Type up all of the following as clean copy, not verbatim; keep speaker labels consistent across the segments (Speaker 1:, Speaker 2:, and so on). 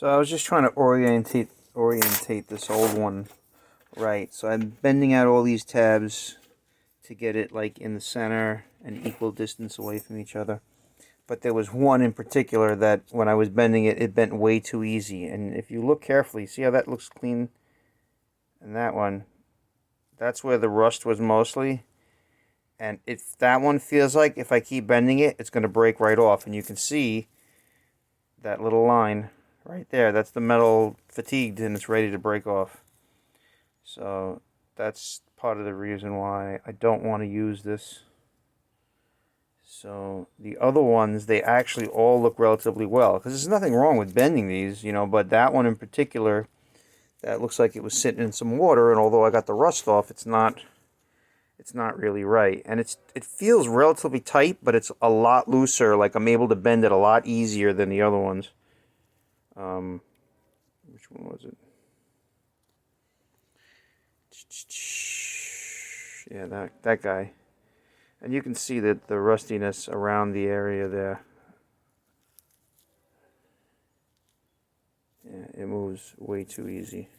Speaker 1: So I was just trying to orientate this old one right. So I'm bending out all these tabs to get it like in the center and equal distance away from each other. But there was one in particular that when I was bending it, it bent way too easy. And if you look carefully, see how that looks clean? And that one, that's where the rust was mostly. And if that one feels like if I keep bending it, it's going to break right off. And you can see that little line right there. That's the metal fatigued and it's ready to break off. So that's part of the reason why I don't want to use this. So the other ones, they actually all look relatively well. Because there's nothing wrong with bending these, you know, but that one in particular, that looks like it was sitting in some water, and although I got the rust off, it's not really right. And it feels relatively tight, but it's a lot looser. Like I'm able to bend it a lot easier than the other ones. Which one was it? Yeah, that guy. And you can see that the rustiness around the area there. Yeah, it moves way too easy.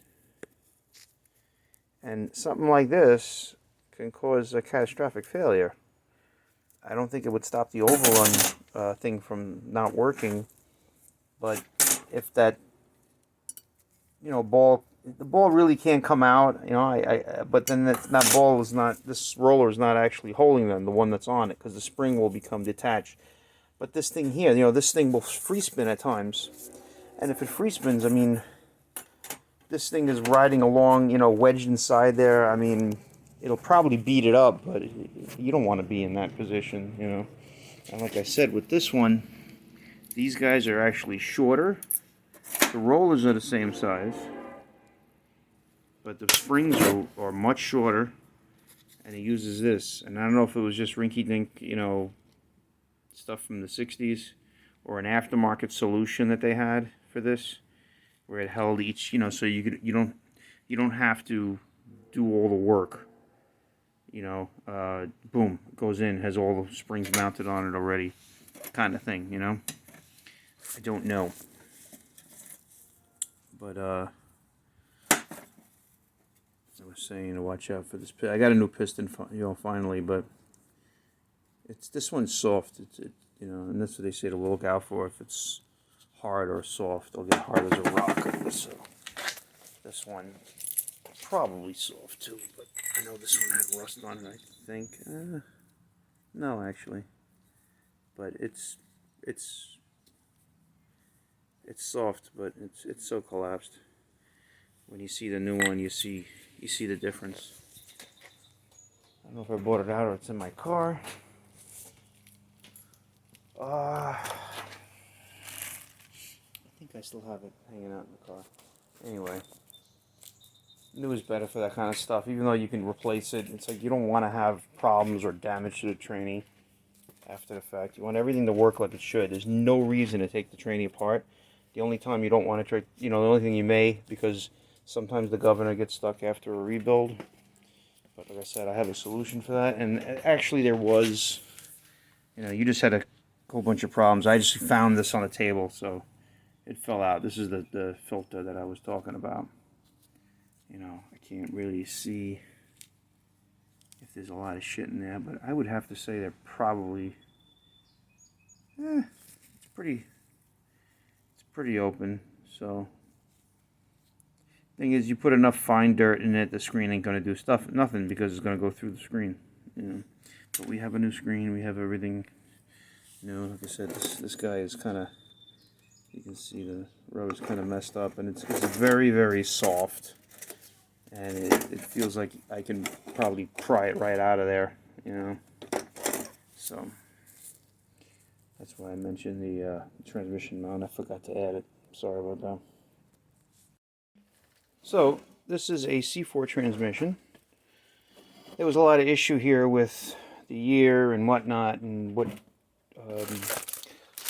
Speaker 1: And something like this can cause a catastrophic failure. I don't think it would stop the overrun thing from not working, but if that, you know, the ball really can't come out, you know, but then this roller is not actually holding them, the one that's on it, because the spring will become detached. But this thing here, you know, this thing will free spin at times, and if it free spins, I mean, this thing is riding along, you know, wedged inside there. I mean, it'll probably beat it up, but you don't want to be in that position, you know. And like I said, with this one, these guys are actually shorter. The rollers are the same size, but the springs are much shorter, and it uses this. And I don't know if it was just rinky-dink, you know, stuff from the 60s, or an aftermarket solution that they had for this, where it held each, you know, so you don't have to do all the work. You know, boom, goes in, has all the springs mounted on it already, kind of thing, you know. I don't know, but I was saying to watch out for this. I got a new piston, you know, finally, but this one's soft. You know, and that's what they say to look out for. If it's hard or soft, it'll get hard as a rock. So this one probably soft too, but I know this one had rust on it. I think no, actually, but it's soft, but it's so collapsed. When you see the new one, you see the difference. I don't know if I bought it out or it's in my car. I think I still have it hanging out in the car. Anyway, new is better for that kind of stuff. Even though you can replace it, it's like you don't want to have problems or damage to the tranny after the fact. You want everything to work like it should. There's no reason to take the tranny apart. The only time you don't want to try, you know, the only thing you may, because sometimes the governor gets stuck after a rebuild. But like I said, I have a solution for that. And actually there was, you know, you just had a whole bunch of problems. I just found this on the table, so it fell out. This is the filter that I was talking about. You know, I can't really see if there's a lot of shit in there, but I would have to say they're probably, it's pretty open. So thing is, you put enough fine dirt in it, the screen ain't gonna do nothing, because it's gonna go through the screen, you know. But we have a new screen, we have everything new. Like I said, this guy is kind of, you can see the row is kind of messed up, and it's very, very soft, and it feels like I can probably pry it right out of there, you know. So that's why I mentioned the transmission mount. I forgot to add it. Sorry about that. So this is a C4 transmission. There was a lot of issue here with the year and whatnot, and what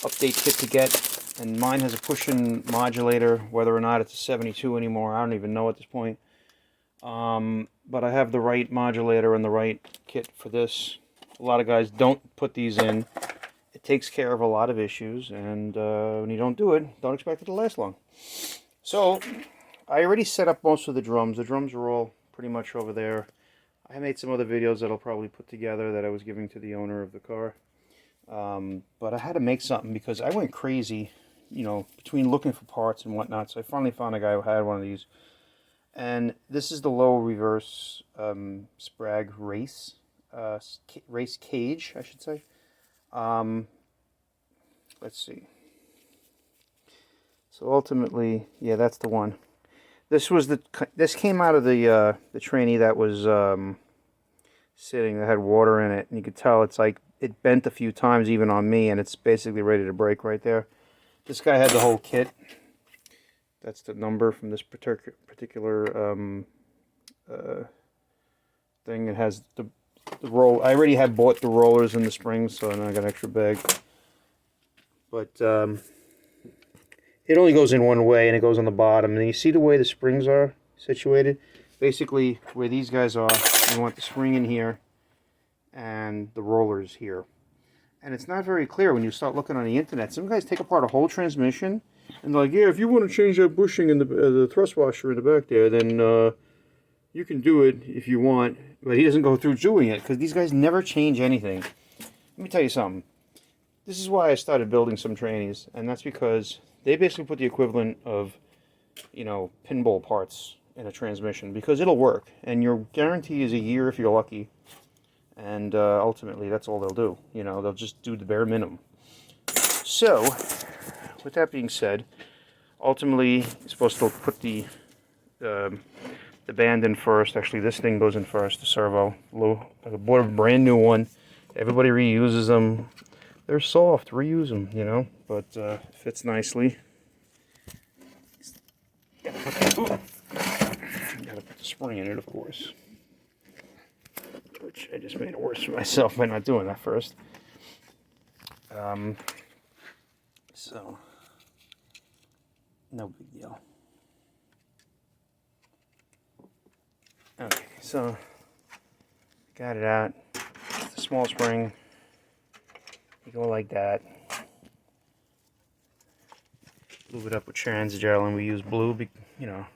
Speaker 1: update kit to get. And mine has a push-in modulator. Whether or not it's a 72 anymore, I don't even know at this point. But I have the right modulator and the right kit for this. A lot of guys don't put these in. It takes care of a lot of issues, and when you don't do it, don't expect it to last long. So, I already set up most of the drums. The drums are all pretty much over there. I made some other videos that I'll probably put together that I was giving to the owner of the car. But I had to make something because I went crazy, you know, between looking for parts and whatnot. So I finally found a guy who had one of these. And this is the low reverse Sprague race cage, I should say. Let's see. So ultimately, yeah, that's the one. This came out of the tranny that was sitting that had water in it, and you could tell it's like it bent a few times even on me, and it's basically ready to break right there. This guy had the whole kit. That's the number from this particular thing. It has the roll. I already had bought the rollers and the springs, so now I got an extra bag. But it only goes in one way, and it goes on the bottom. And you see the way the springs are situated? Basically, where these guys are, you want the spring in here, and the rollers here. And it's not very clear when you start looking on the internet. Some guys take apart a whole transmission, and they're like, yeah, if you want to change that bushing in the thrust washer in the back there, then you can do it if you want. But he doesn't go through doing it, because these guys never change anything. Let me tell you something. This is why I started building some trannies, and that's because they basically put the equivalent of, you know, pinball parts in a transmission, because it'll work, and your guarantee is a year if you're lucky, and ultimately that's all they'll do. You know, they'll just do the bare minimum. So, with that being said, ultimately you're supposed to put the band in first. Actually, this thing goes in first, the servo. I bought a brand new one. Everybody reuses them. They're soft, reuse them, you know, but fits nicely. Gotta put the spring in it, of course. Which I just made it worse for myself by not doing that first. So, no big deal. Okay, so, got it out. It's a small spring. You go like that. Lube it up with Transgel, and we use blue, you know.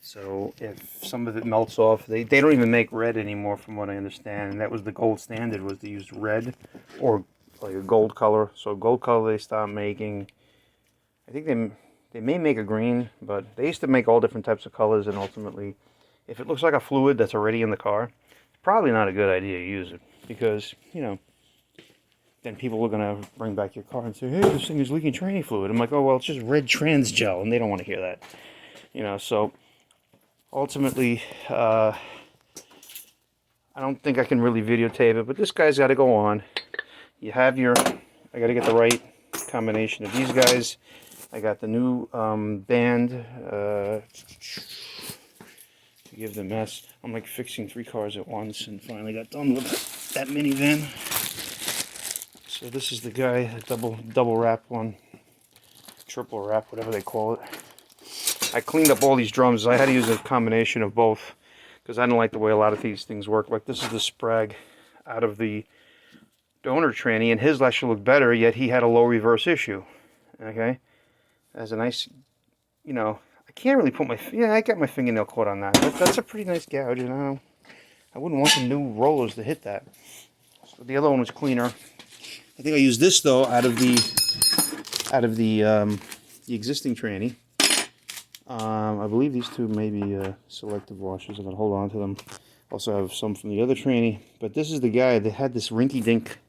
Speaker 1: So if some of it melts off, they don't even make red anymore, from what I understand. And that was the gold standard, was to use red or like a gold color. So gold color they stopped making. I think they may make a green, but they used to make all different types of colors. And ultimately, if it looks like a fluid that's already in the car, it's probably not a good idea to use it, because, you know, then people are going to bring back your car and say, hey, this thing is leaking tranny fluid. I'm like, oh, well, it's just red Transgel, and they don't want to hear that. You know, so ultimately, I don't think I can really videotape it, but this guy's got to go on. You have your, I got to get the right combination of these guys. I got the new band. Forgive the mess. I'm like fixing 3 cars at once, and finally got done with that minivan. So this is the guy, the double wrap one, triple wrap, whatever they call it. I cleaned up all these drums. I had to use a combination of both, because I don't like the way a lot of these things work. Like, this is the Sprague out of the donor tranny, and his actually looked better, yet he had a low reverse issue. Okay? Has a nice, you know, I can't really put my, yeah, I got my fingernail caught on that. That's a pretty nice gouge, you know. I wouldn't want the new rollers to hit that. So the other one was cleaner. I think I used this though out of the existing tranny. I believe these two may be selective washers. I'm gonna hold on to them. Also have some from the other tranny, but this is the guy that had this rinky-dink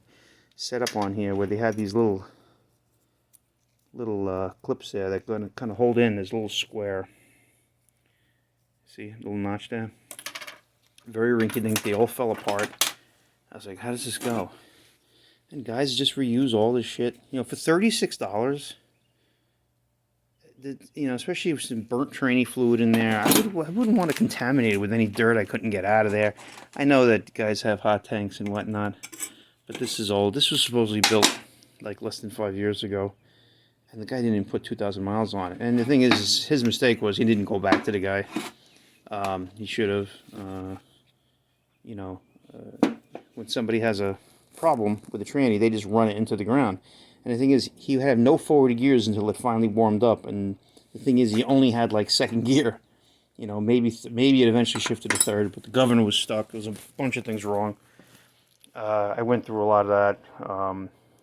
Speaker 1: setup on here, where they had these little clips there that gonna kind of hold in this little square. See, little notch there. Very rinky-dink. They all fell apart. I was like, how does this go? And guys just reuse all this shit. You know, for $36, you know, especially with some burnt tranny fluid in there, I wouldn't want to contaminate it with any dirt I couldn't get out of there. I know that guys have hot tanks and whatnot, but this is old. This was supposedly built like less than 5 years ago, and the guy didn't even put 2,000 miles on it. And the thing is, his mistake was he didn't go back to the guy. He should have. You know, when somebody has a problem with the tranny. They just run it into the ground. And the thing is, he had no forward gears until it finally warmed up. And the thing is, he only had like second gear. You know, maybe it eventually shifted to third, but the governor was stuck. There was a bunch of things wrong. I went through a lot of that.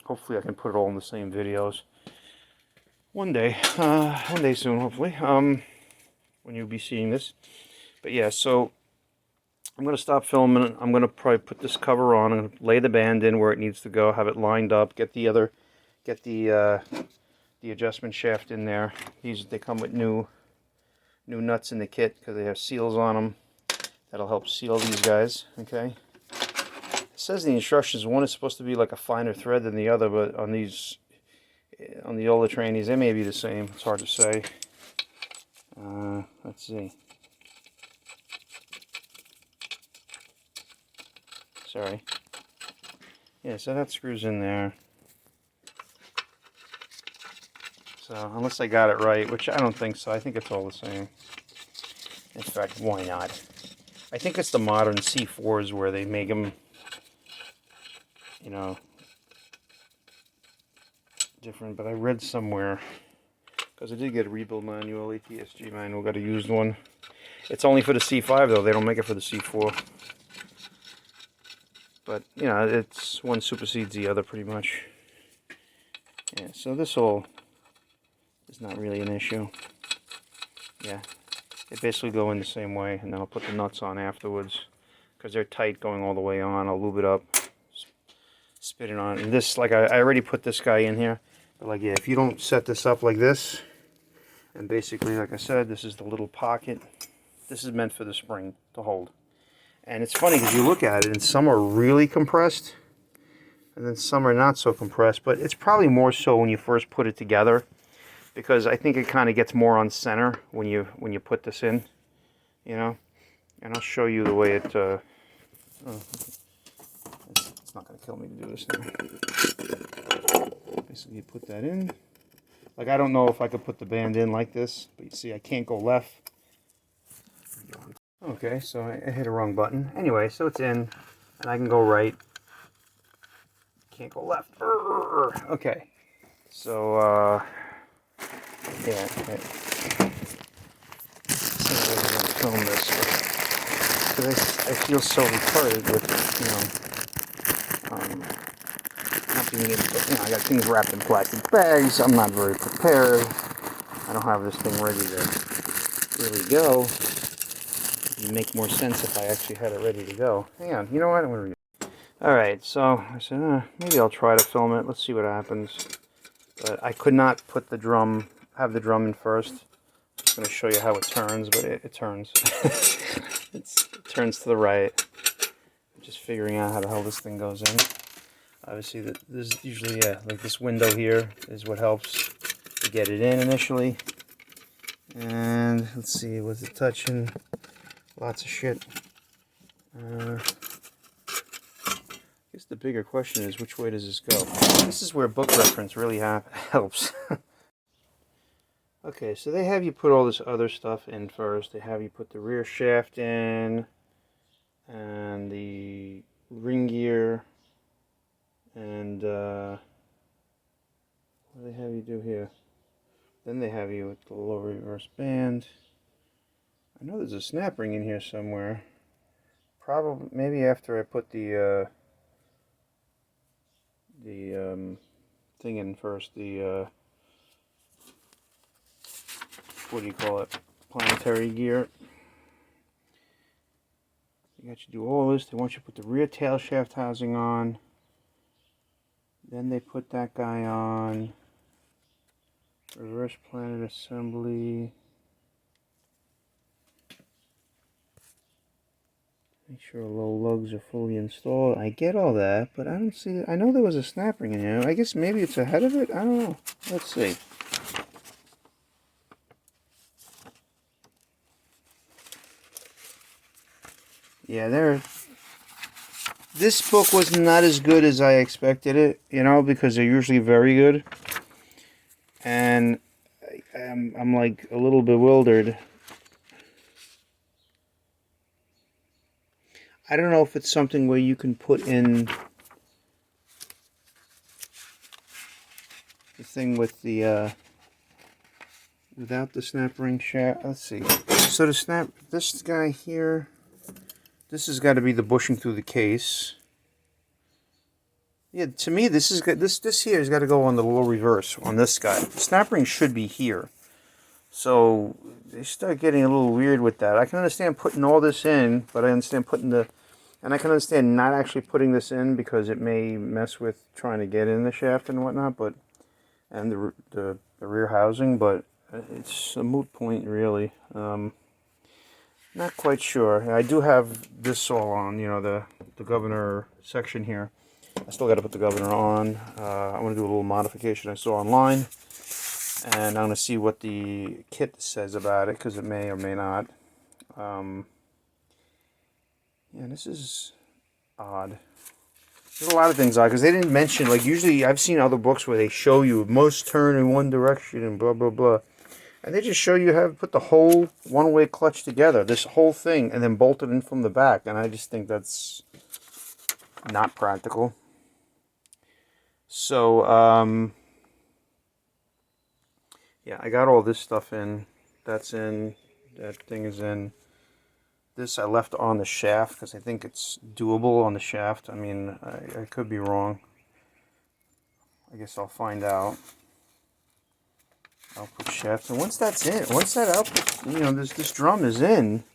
Speaker 1: Hopefully I can put it all in the same videos. One day soon, hopefully, when you'll be seeing this. But yeah, so I'm going to stop filming. I'm going to probably put this cover on and lay the band in where it needs to go, have it lined up, get the adjustment shaft in there. They come with new nuts in the kit because they have seals on them. That'll help seal these guys, okay? It says in the instructions one is supposed to be like a finer thread than the other, but on the older trannies, they may be the same. It's hard to say. Let's see. Sorry. Yeah, so that screws in there. So, unless I got it right, which I don't think so. I think it's all the same. In fact, why not? I think it's the modern C4s where they make them, you know, different. But I read somewhere, because I did get a rebuild manual, ATSG manual, got a used one. It's only for the C5 though, they don't make it for the C4. But, you know, it's one supersedes the other pretty much. Yeah, so this all is not really an issue. Yeah, they basically go in the same way, and then I'll put the nuts on afterwards. Because they're tight going all the way on, I'll lube it up, spit it on. And this, like, I already put this guy in here. But, like, yeah, if you don't set this up like this, and basically, like I said, this is the little pocket. This is meant for the spring to hold. And it's funny because you look at it and some are really compressed and then some are not so compressed, but it's probably more so when you first put it together, because I think it kind of gets more on center when you put this in, you know. And I'll show you the way it it's not going to kill me to do this now. Basically you put that in. Like, I don't know if I could put the band in like this, but you see I can't go left. Okay, so I hit a wrong button. Anyway, so it's in, and I can go right. Can't go left. Okay, so yeah. Okay. I'm going to film this because I feel so retarded with, not being able to. I got things wrapped in plastic bags. I'm not very prepared. I don't have this thing ready to really go. It'd make more sense if I actually had it ready to go. Hang on, you know what? I'm going to read it. Alright, so I said, maybe I'll try to film it. Let's see what happens. But I could not put the drum, have the drum in first. I'm just going to show you how it turns, but it turns. It turns to the right. I'm just figuring out how the hell this thing goes in. Obviously, there's usually, yeah, like this window here is what helps to get it in initially. And let's see, was it touching? Lots of shit. I guess the bigger question is, which way does this go? This is where book reference really helps. Okay, so they have you put all this other stuff in first. They have you put the rear shaft in, and the ring gear, and what do they have you do here? Then they have you with the lower reverse band. I know there's a snap ring in here somewhere. Probably, maybe after I put the thing in first, the what do you call it? Planetary gear. They got you do all this. They want you to put the rear tail shaft housing on. Then they put that guy on. Reverse planet assembly. Make sure low lugs are fully installed. I get all that, but I don't see it. I know there was a snap ring in here. I guess maybe it's ahead of it. I don't know. Let's see. Yeah, this book was not as good as I expected it, because they're usually very good. And I'm like a little bewildered. I don't know if it's something where you can put in the thing with the without the snap ring shaft. Let's see. So to snap this guy here, this has got to be the bushing through the case. Yeah, to me this is good. This here has got to go on the little reverse on this guy. The snap ring should be here. So they start getting a little weird with that. I can understand putting all this in, but I understand putting the, and I can understand not actually putting this in because it may mess with trying to get in the shaft and whatnot, but, and the rear housing, but it's a moot point really. Not quite sure. I do have this all on, you know, the governor section here. I still got to put the governor on. I want to do a little modification I saw online. And I'm going to see what the kit says about it, because it may or may not. Yeah, this is odd. There's a lot of things odd, because they didn't mention, like usually I've seen other books where they show you most turn in one direction and blah, blah, blah. And they just show you how to put the whole one-way clutch together, this whole thing, and then bolt it in from the back. And I just think that's not practical. So, yeah, I got all this stuff in. That's in. That thing is in. This I left on the shaft because I think it's doable on the shaft. I mean, I could be wrong. I guess I'll find out. Output shaft. And once that's in, once that output, you know, this drum is in,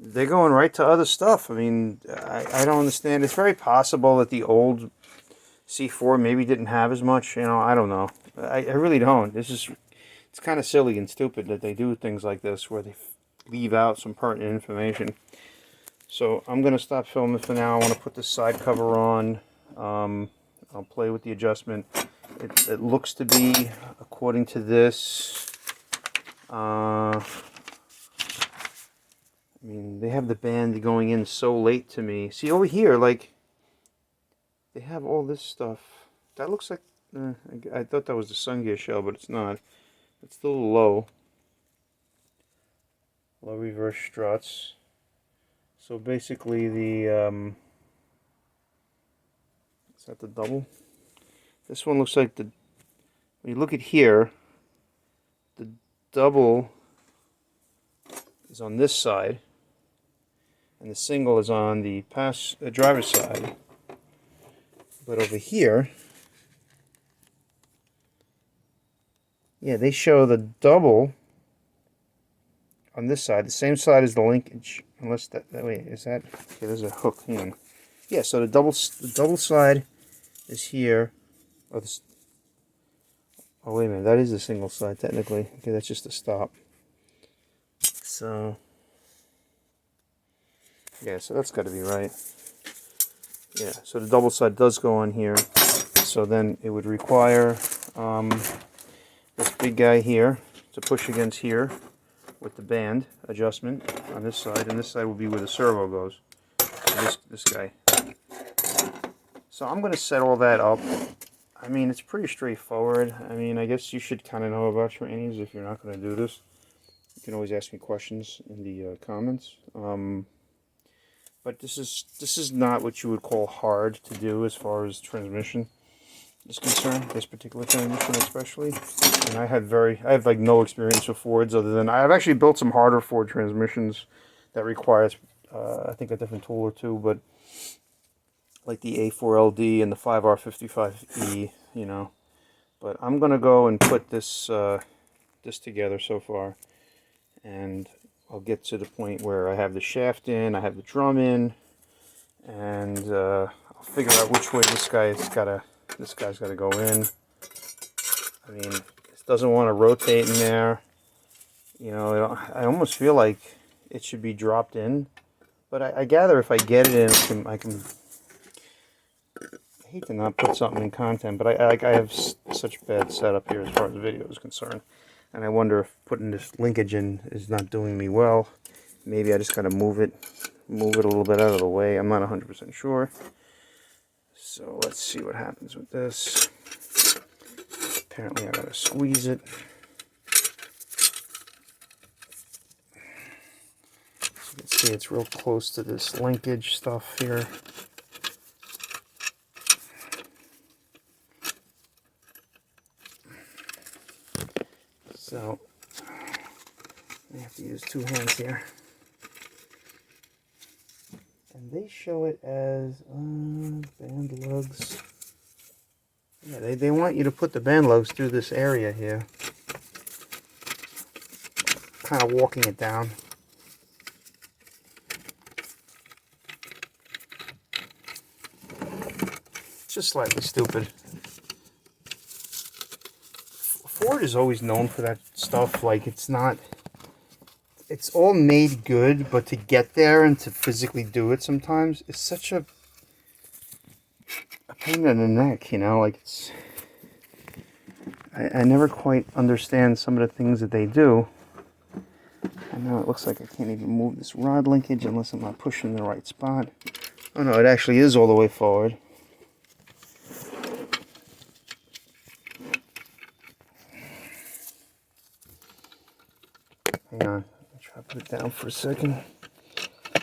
Speaker 1: they're going right to other stuff. I mean, I don't understand. It's very possible that the old C4 maybe didn't have as much. You know, I don't know. I really don't. It's kind of silly and stupid that they do things like this where they leave out some pertinent information. So I'm going to stop filming for now. I want to put the side cover on. I'll play with the adjustment. It looks to be, according to this, I mean, they have the band going in so late to me. See, over here, like, they have all this stuff. That looks like, I thought that was the sun gear shell, but it's not. It's still low. Low reverse struts. So basically the, is that the double? This one looks like when you look at here, the double is on this side, and the single is on the driver's side. But over here, yeah, they show the double on this side, the same side as the linkage, unless that way is that. Okay, there's a hook. Hang on. Yeah, so the double side is here. Oh, oh, wait a minute, that is the single side technically. Okay, that's just a stop. So yeah, so that's got to be right. Yeah, so the double side does go on here. So then it would require this big guy here to push against here with the band adjustment on this side, and this side will be where the servo goes. This guy. So I'm going to set all that up. I mean, it's pretty straightforward. I mean, I guess you should kind of know about trainings if you're not going to do this. You can always ask me questions in the comments. But this is not what you would call hard to do as far as transmission is concerned. This particular transmission, especially. And I have like no experience with Fords other than I've actually built some harder Ford transmissions that requires I think a different tool or two, but like the A4LD and the 5R55E, you know. But I'm gonna go and put this this together so far, and I'll get to the point where I have the shaft in, I have the drum in, and I'll figure out which way this guy's gotta go in. I mean, it doesn't want to rotate in there. You know, I almost feel like it should be dropped in, but I gather if I get it in, I hate to not put something in content, but I have such bad setup here as far as video is concerned, and I wonder if putting this linkage in is not doing me well. Maybe I just gotta move it a little bit out of the way. I'm not 100% sure. So let's see what happens with this. Apparently I gotta squeeze it. So you can see it's real close to this linkage stuff here. I have to use 2 hands here. And they show it as band lugs. Yeah, they want you to put the band lugs through this area here. Kind of walking it down. It's just slightly stupid. Ford is always known for that stuff. Like, it's all made good, but to get there and to physically do it sometimes is such a pain in the neck, you know? Like, I never quite understand some of the things that they do. And now it looks like I can't even move this rod linkage unless I'm not pushing the right spot. Oh no, it actually is all the way forward. Hang on, I'll try to put it down for a second.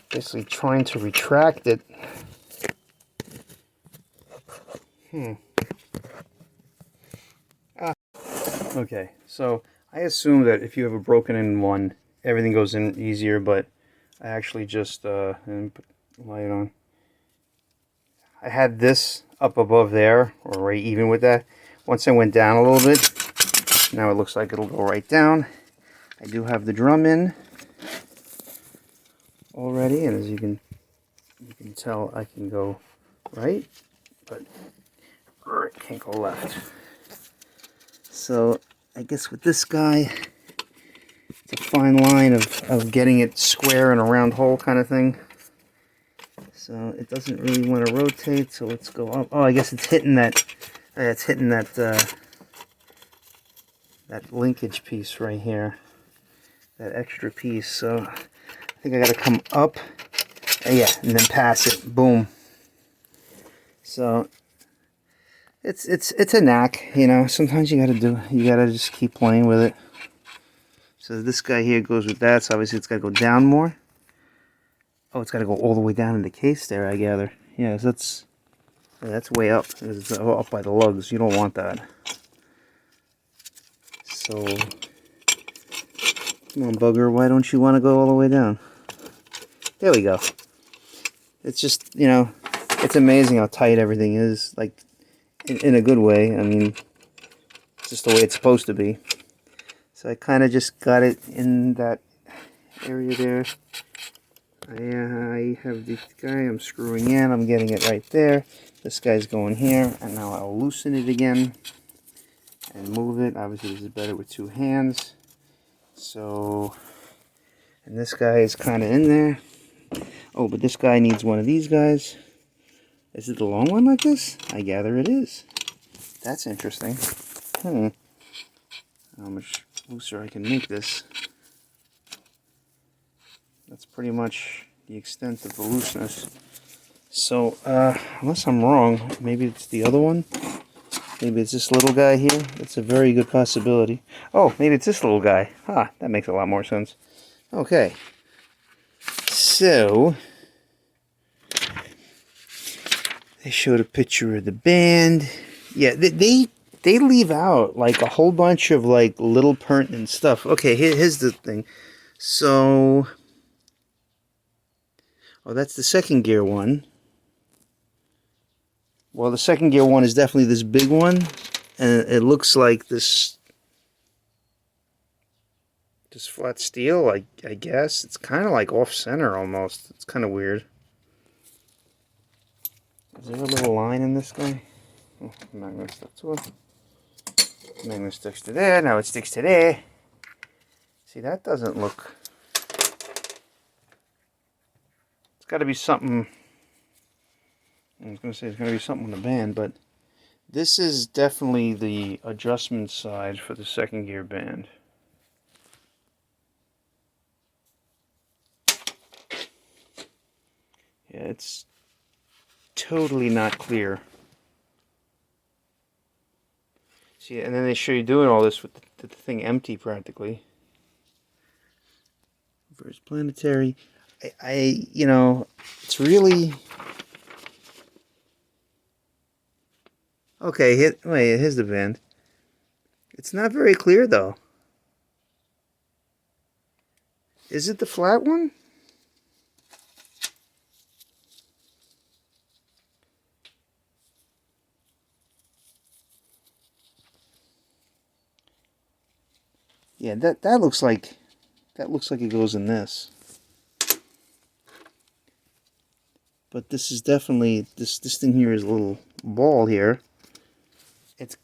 Speaker 1: Basically trying to retract it. Okay, so I assume that if you have a broken in one, everything goes in easier, but I actually just and put the light on. I had this up above there, or right even with that. Once I went down a little bit, now it looks like it'll go right down. I do have the drum in already, and as you can tell, I can go right, but I can't go left. So I guess with this guy, it's a fine line of getting it square in a round hole kind of thing. So it doesn't really want to rotate, so let's go up. Oh, I guess it's hitting that. It's hitting that that linkage piece right here, that extra piece. So I think I got to come up, yeah, and then pass it. Boom. So it's a knack, you know. Sometimes you gotta just keep playing with it. So this guy here goes with that. So obviously it's got to go down more. Oh, it's got to go all the way down in the case there, I gather. Yeah, so that's way up. It's up by the lugs. You don't want that. So, come on, bugger. Why don't you want to go all the way down? There we go. It's just, you know, it's amazing how tight everything is. Like, in a good way. I mean, it's just the way it's supposed to be. So I kind of just got it in that area there. I have this guy I'm screwing in. I'm getting it right there. This guy's going here. And now I'll loosen it again and move it. Obviously, this is better with 2 hands. So, and this guy is kind of in there. Oh, but this guy needs one of these guys. Is it the long one like this? I gather it is. That's interesting. How much looser I can make this. That's pretty much the extent of the looseness. So, unless I'm wrong, maybe it's the other one. Maybe it's this little guy here. That's a very good possibility. Oh, maybe it's this little guy. That makes a lot more sense. Okay. So, they showed a picture of the band. Yeah, they leave out like a whole bunch of like little pertinent stuff. Okay, here's the thing. So, oh, that's the second gear one. Well, the second gear one is definitely this big one, and it looks like this flat steel. I guess it's kind of like off center almost. It's kind of weird. Is there a little line in this guy? Oh, magnet stuck to it. Magnet sticks to there. Now it sticks to there. See, that doesn't look. It's got to be something. I was going to say it's going to be something on the band, but this is definitely the adjustment side for the second gear band. Yeah, it's totally not clear. See, and then they show you doing all this with the thing empty practically. Reverse planetary. You know, it's really. Okay, wait, here's the band. It's not very clear though. Is it the flat one? Yeah, that looks like it goes in this. But this is definitely this thing here is a little ball here. It's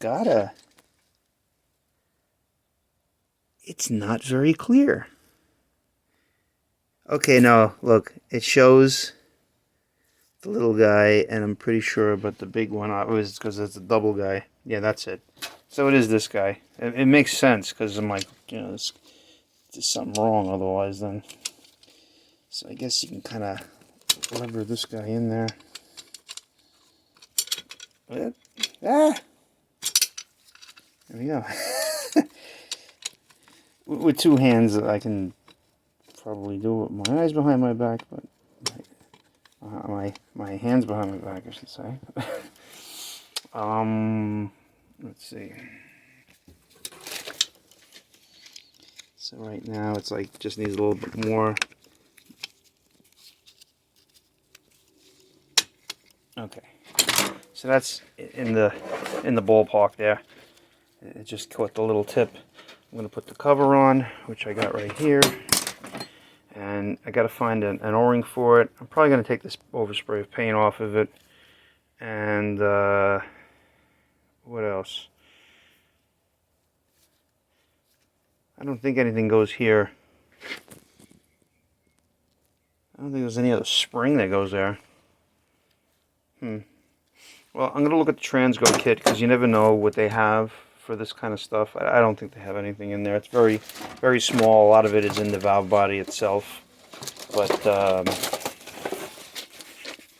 Speaker 1: not very clear. Okay, no, look, it shows the little guy, and I'm pretty sure about the big one. It was because it's a double guy. Yeah, that's it. So it is this guy. It makes sense because I'm like, you know, there's something wrong otherwise then. So I guess you can kind of lever this guy in there. Ah! There we go. With two hands, I can probably do it with my eyes behind my back, but my hands behind my back, I should say. Let's see. So right now it's like just needs a little bit more. Okay. So that's in the ballpark there. It just caught the little tip. I'm going to put the cover on, which I got right here. And I got to find an O-ring for it. I'm probably going to take this overspray of paint off of it. And what else? I don't think anything goes here. I don't think there's any other spring that goes there. Well, I'm going to look at the Transgo kit because you never know what they have for this kind of stuff. I don't think they have anything in there. It's very, very small. A lot of it is in the valve body itself. But,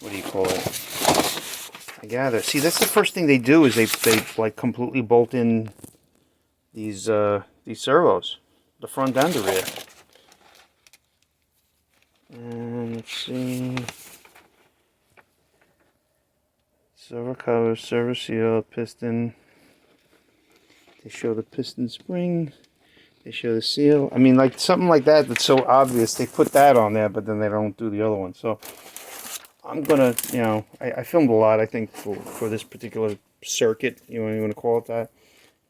Speaker 1: what do you call it? I gather. See, that's the first thing they do is they like completely bolt in these servos, the front and the rear. And let's see. Servo cover, servo seal, piston. They show the piston spring. They show the seal. I mean, like something like that that's so obvious. They put that on there, but then they don't do the other one. So I'm gonna, you know, I filmed a lot, I think, for this particular circuit. You want to call it that.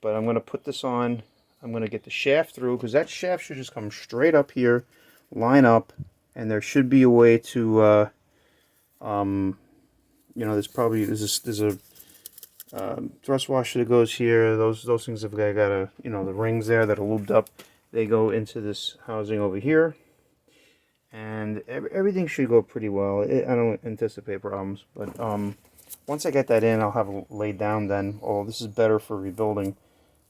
Speaker 1: But I'm gonna put this on. I'm gonna get the shaft through because that shaft should just come straight up here, line up, and there should be a way to, you know, there's a thrust washer that goes here. Those things have got a, you know, the rings there that are lubed up. They go into this housing over here, and everything should go pretty well. I don't anticipate problems, but once I get that in, I'll have it laid down then. Oh, this is better for rebuilding,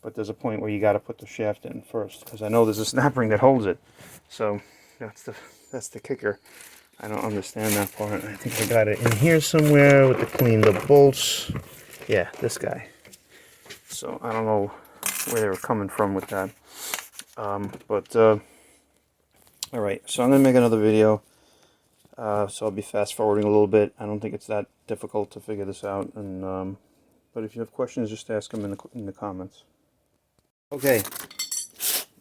Speaker 1: but there's a point where you got to put the shaft in first because I know there's a snap ring that holds it. So that's the kicker. I don't understand that part. I think I got it in here somewhere with the cleaned up bolts. Yeah, this guy. So I don't know where they were coming from with that. Alright, so I'm going to make another video. So I'll be fast forwarding a little bit. I don't think it's that difficult to figure this out. And but if you have questions, just ask them in the comments. Okay.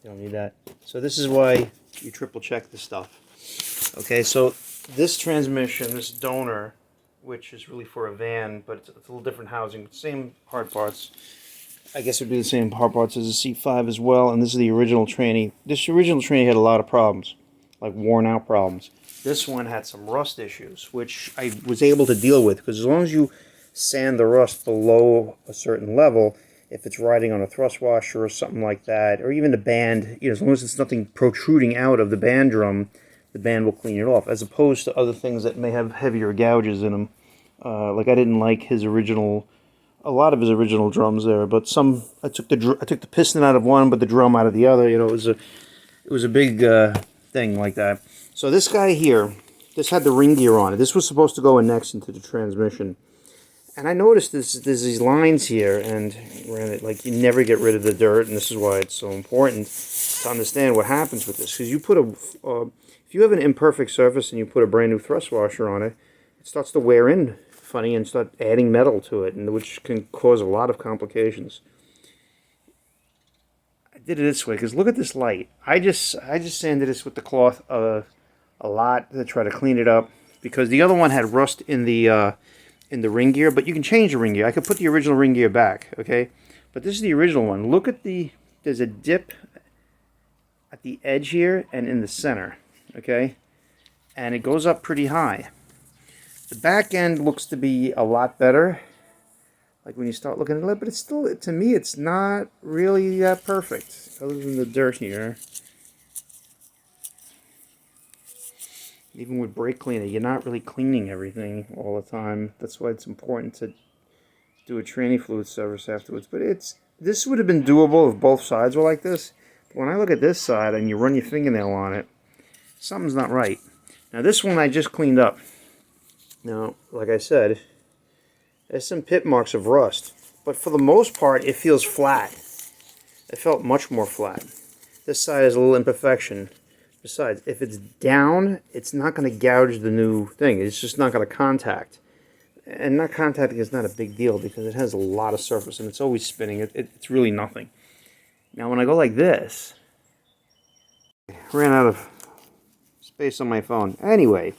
Speaker 1: You don't need that. So this is why you triple check this stuff. Okay, so this transmission, this donor, which is really for a van, but it's a little different housing, same hard parts. I guess it would be the same hard parts as a C5 as well, and this is the original tranny. This original tranny had a lot of problems, like worn out problems. This one had some rust issues, which I was able to deal with, because as long as you sand the rust below a certain level, if it's riding on a thrust washer or something like that, or even the band, you know, as long as it's nothing protruding out of the band drum, the band will clean it off, as opposed to other things that may have heavier gouges in them. Like I didn't like a lot of his original drums there, but some I took the piston out of one, but the drum out of the other. You know, it was a big thing like that. So this guy here, this had the ring gear on it. This was supposed to go in next into the transmission, and I noticed there's these lines here, and like you never get rid of the dirt, and this is why it's so important to understand what happens with this, because you put if you have an imperfect surface and you put a brand new thrust washer on it, it starts to wear in funny and start adding metal to it, and which can cause a lot of complications. did it this way because look at this light. I just sanded this with the cloth a lot to try to clean it up because the other one had rust in the ring gear, but you can change the ring gear. I could put the original ring gear back, okay? But this is the original one. Look at there's a dip at the edge here and in the center, okay? And it goes up pretty high. The back end looks to be a lot better, like when you start looking at it, but it's still, to me, it's not really that perfect, other than the dirt here. Even with brake cleaner, you're not really cleaning everything all the time. That's why it's important to do a tranny fluid service afterwards. But this would have been doable if both sides were like this. But when I look at this side and you run your fingernail on it, something's not right. Now this one I just cleaned up. Now, like I said, there's some pit marks of rust. But for the most part, it feels flat. It felt much more flat. This side has a little imperfection. Besides, if it's down, it's not going to gouge the new thing. It's just not going to contact. And not contacting is not a big deal because it has a lot of surface and it's always spinning. It's really nothing. Now when I go like this, I ran out of space on my phone. Anyway,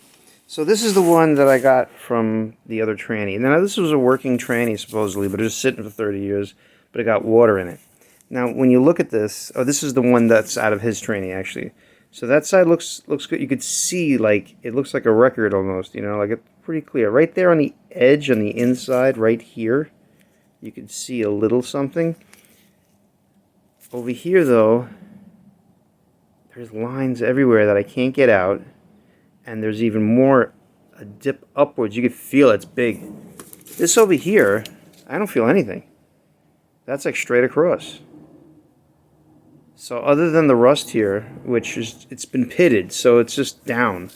Speaker 1: so this is the one that I got from the other tranny. Now this was a working tranny supposedly, but it was sitting for 30 years, but it got water in it. Now when you look at this, oh, this is the one that's out of his tranny actually. So that side looks good. You could see, like, it looks like a record almost, you know, like it's pretty clear. Right there on the edge, on the inside, right here, you can see a little something. Over here, though, there's lines everywhere that I can't get out. And there's even more, a dip upwards. You can feel it's big. This over here, I don't feel anything. That's like straight across. So other than the rust here, which is, it's been pitted, so it's just down.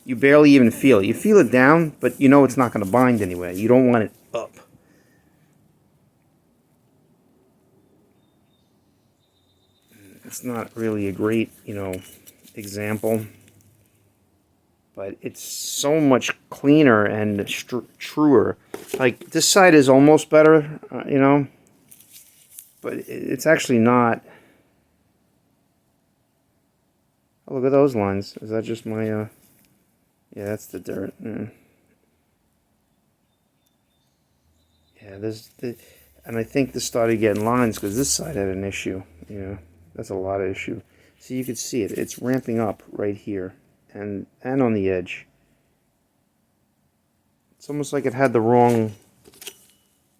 Speaker 1: You barely even feel it. You feel it down, but you know it's not going to bind anyway. You don't want it up. It's not really a great, you know, example, but it's so much cleaner and truer. Like this side is almost better, you know, but it's actually not. Oh, look at those lines. Is that just my, yeah, that's the dirt. Yeah, and I think this started getting lines because this side had an issue. You know, that's a lot of issue. So you can see it. It's ramping up right here and on the edge. It's almost like it had the wrong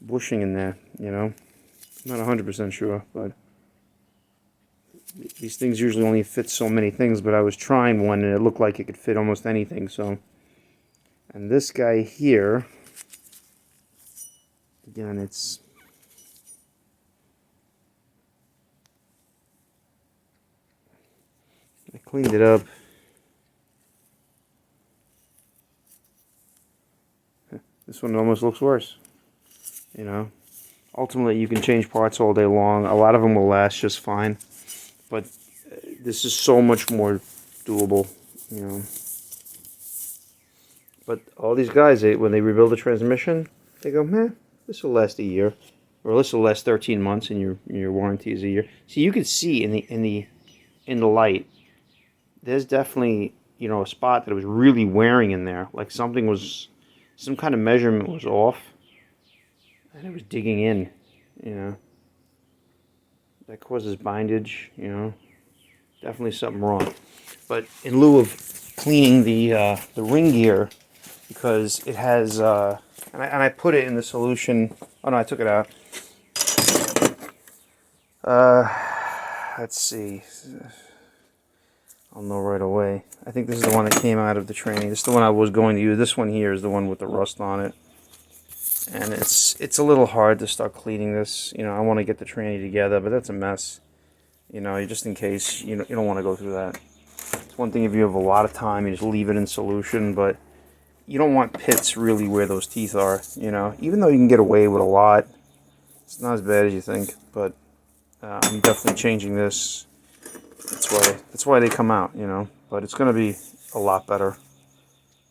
Speaker 1: bushing in there, you know. I'm not 100% sure, but these things usually only fit so many things, but I was trying one and it looked like it could fit almost anything, so. And this guy here, again, I cleaned it up. This one almost looks worse, you know. Ultimately, you can change parts all day long. A lot of them will last just fine. But this is so much more doable, you know. But all these guys, when they rebuild the transmission, they go, man, this will last a year. Or this will last 13 months and your warranty is a year. So you can see in the light, there's definitely, you know, a spot that it was really wearing in there. Like some kind of measurement was off. And it was digging in, you know. That causes bindage, you know. Definitely something wrong. But in lieu of cleaning the ring gear, because it has, and I put it in the solution. Oh no, I took it out. Let's see. I'll know right away. I think this is the one that came out of the training. This is the one I was going to use. This one here is the one with the rust on it. And it's a little hard to start cleaning this. You know, I want to get the tranny together, but that's a mess. You know, just in case, you don't want to go through that. It's one thing if you have a lot of time, you just leave it in solution, but you don't want pits really where those teeth are, you know. Even though you can get away with a lot, it's not as bad as you think, but I'm definitely changing this. That's why they come out, you know. But it's going to be a lot better.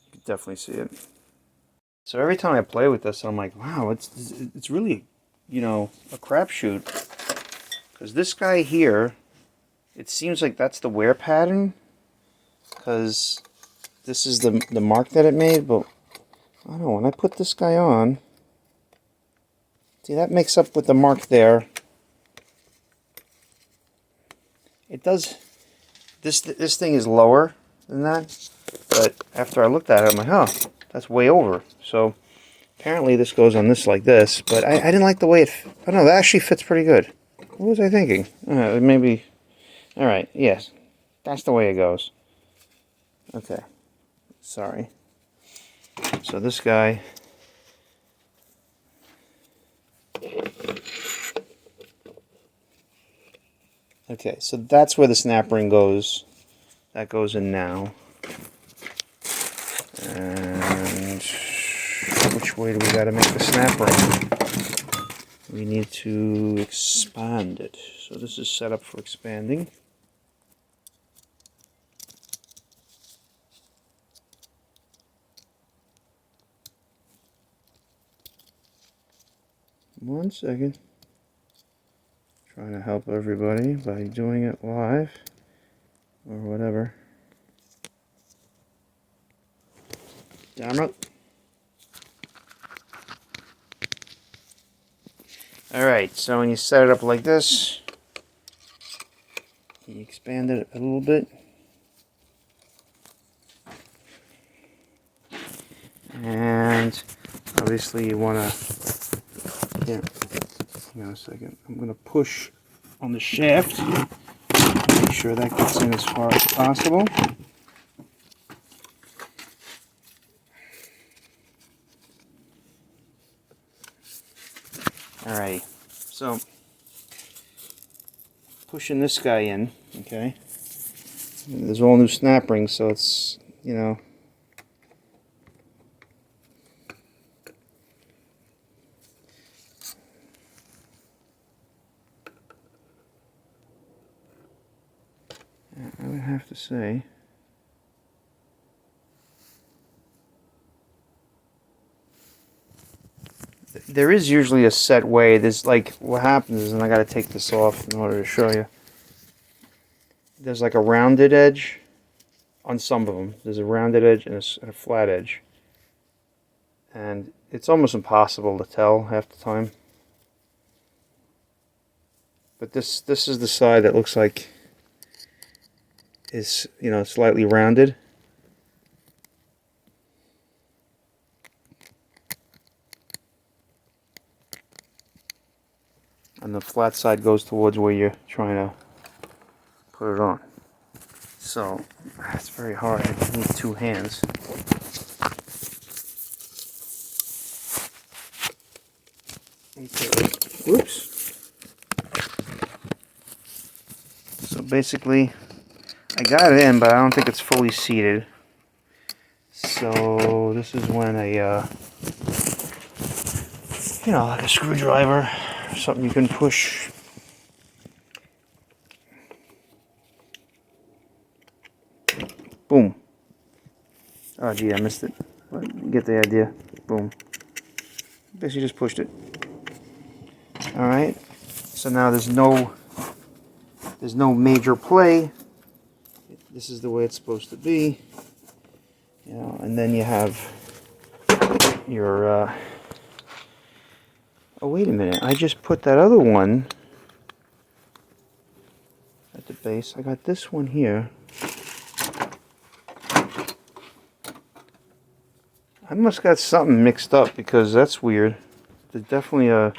Speaker 1: You can definitely see it. So every time I play with this, I'm like, wow, it's really, you know, a crapshoot. Because this guy here, it seems like that's the wear pattern. Because this is the mark that it made, but I don't know, when I put this guy on, see, that makes up with the mark there. It does, this thing is lower than that, but after I looked at it, I'm like, oh, that's way over. So apparently this goes on this like this, but I didn't like the way it, oh no, that actually fits pretty good. What was I thinking? Maybe, alright, yes, that's the way it goes. Okay, sorry. So this guy, okay, so that's where the snap ring goes. That goes in now. And which way do we got to make the snap ring? We need to expand it. So this is set up for expanding. One second. Trying to help everybody by doing it live or whatever. Damn it. Alright, so when you set it up like this, you expand it a little bit. And obviously you want to, yeah, hang on a second, I'm going to push on the shaft, make sure that gets in as far as possible. Alright, so pushing this guy in, okay, there's all new snap rings, so it's, you know, I would have to say there is usually a set way. There's like, what happens is, and I got to take this off in order to show you, there's like a rounded edge on some of them. There's a rounded edge and a flat edge, and it's almost impossible to tell half the time. But this is the side that looks like is, you know, slightly rounded. And the flat side goes towards where you're trying to put it on. So it's very hard. I need two hands. Okay. Whoops. So basically, I got it in, but I don't think it's fully seated. So this is when a, you know, like a screwdriver, something you can push. Boom. Oh gee, I missed it. But you get the idea. Boom. Basically just pushed it. Alright. So now there's no major play. This is the way it's supposed to be. You know, and then you have your oh wait a minute, I just put that other one at the base. I got this one here. I must got something mixed up because that's weird. There's definitely a...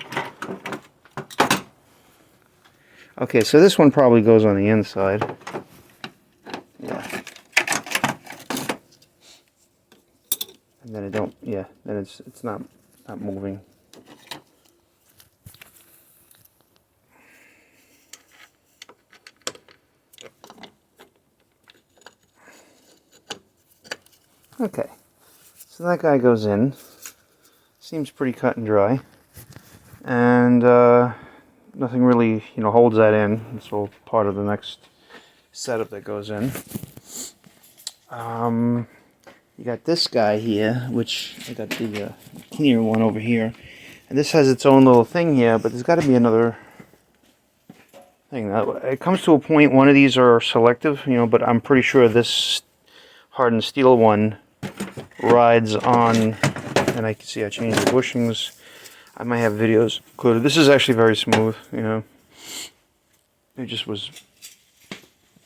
Speaker 1: Okay, so this one probably goes on the inside. Yeah. And then it don't, yeah, then it's not moving. Okay. So that guy goes in. Seems pretty cut and dry. And nothing really, you know, holds that in. It's all part of the next setup that goes in. You got this guy here, which I got the clear one over here. And this has its own little thing here, but there's got to be another thing. It comes to a point, one of these are selective, you know, but I'm pretty sure this hardened steel one rides on, and I can see I changed the bushings. I might have videos included. This is actually very smooth, you know. It just was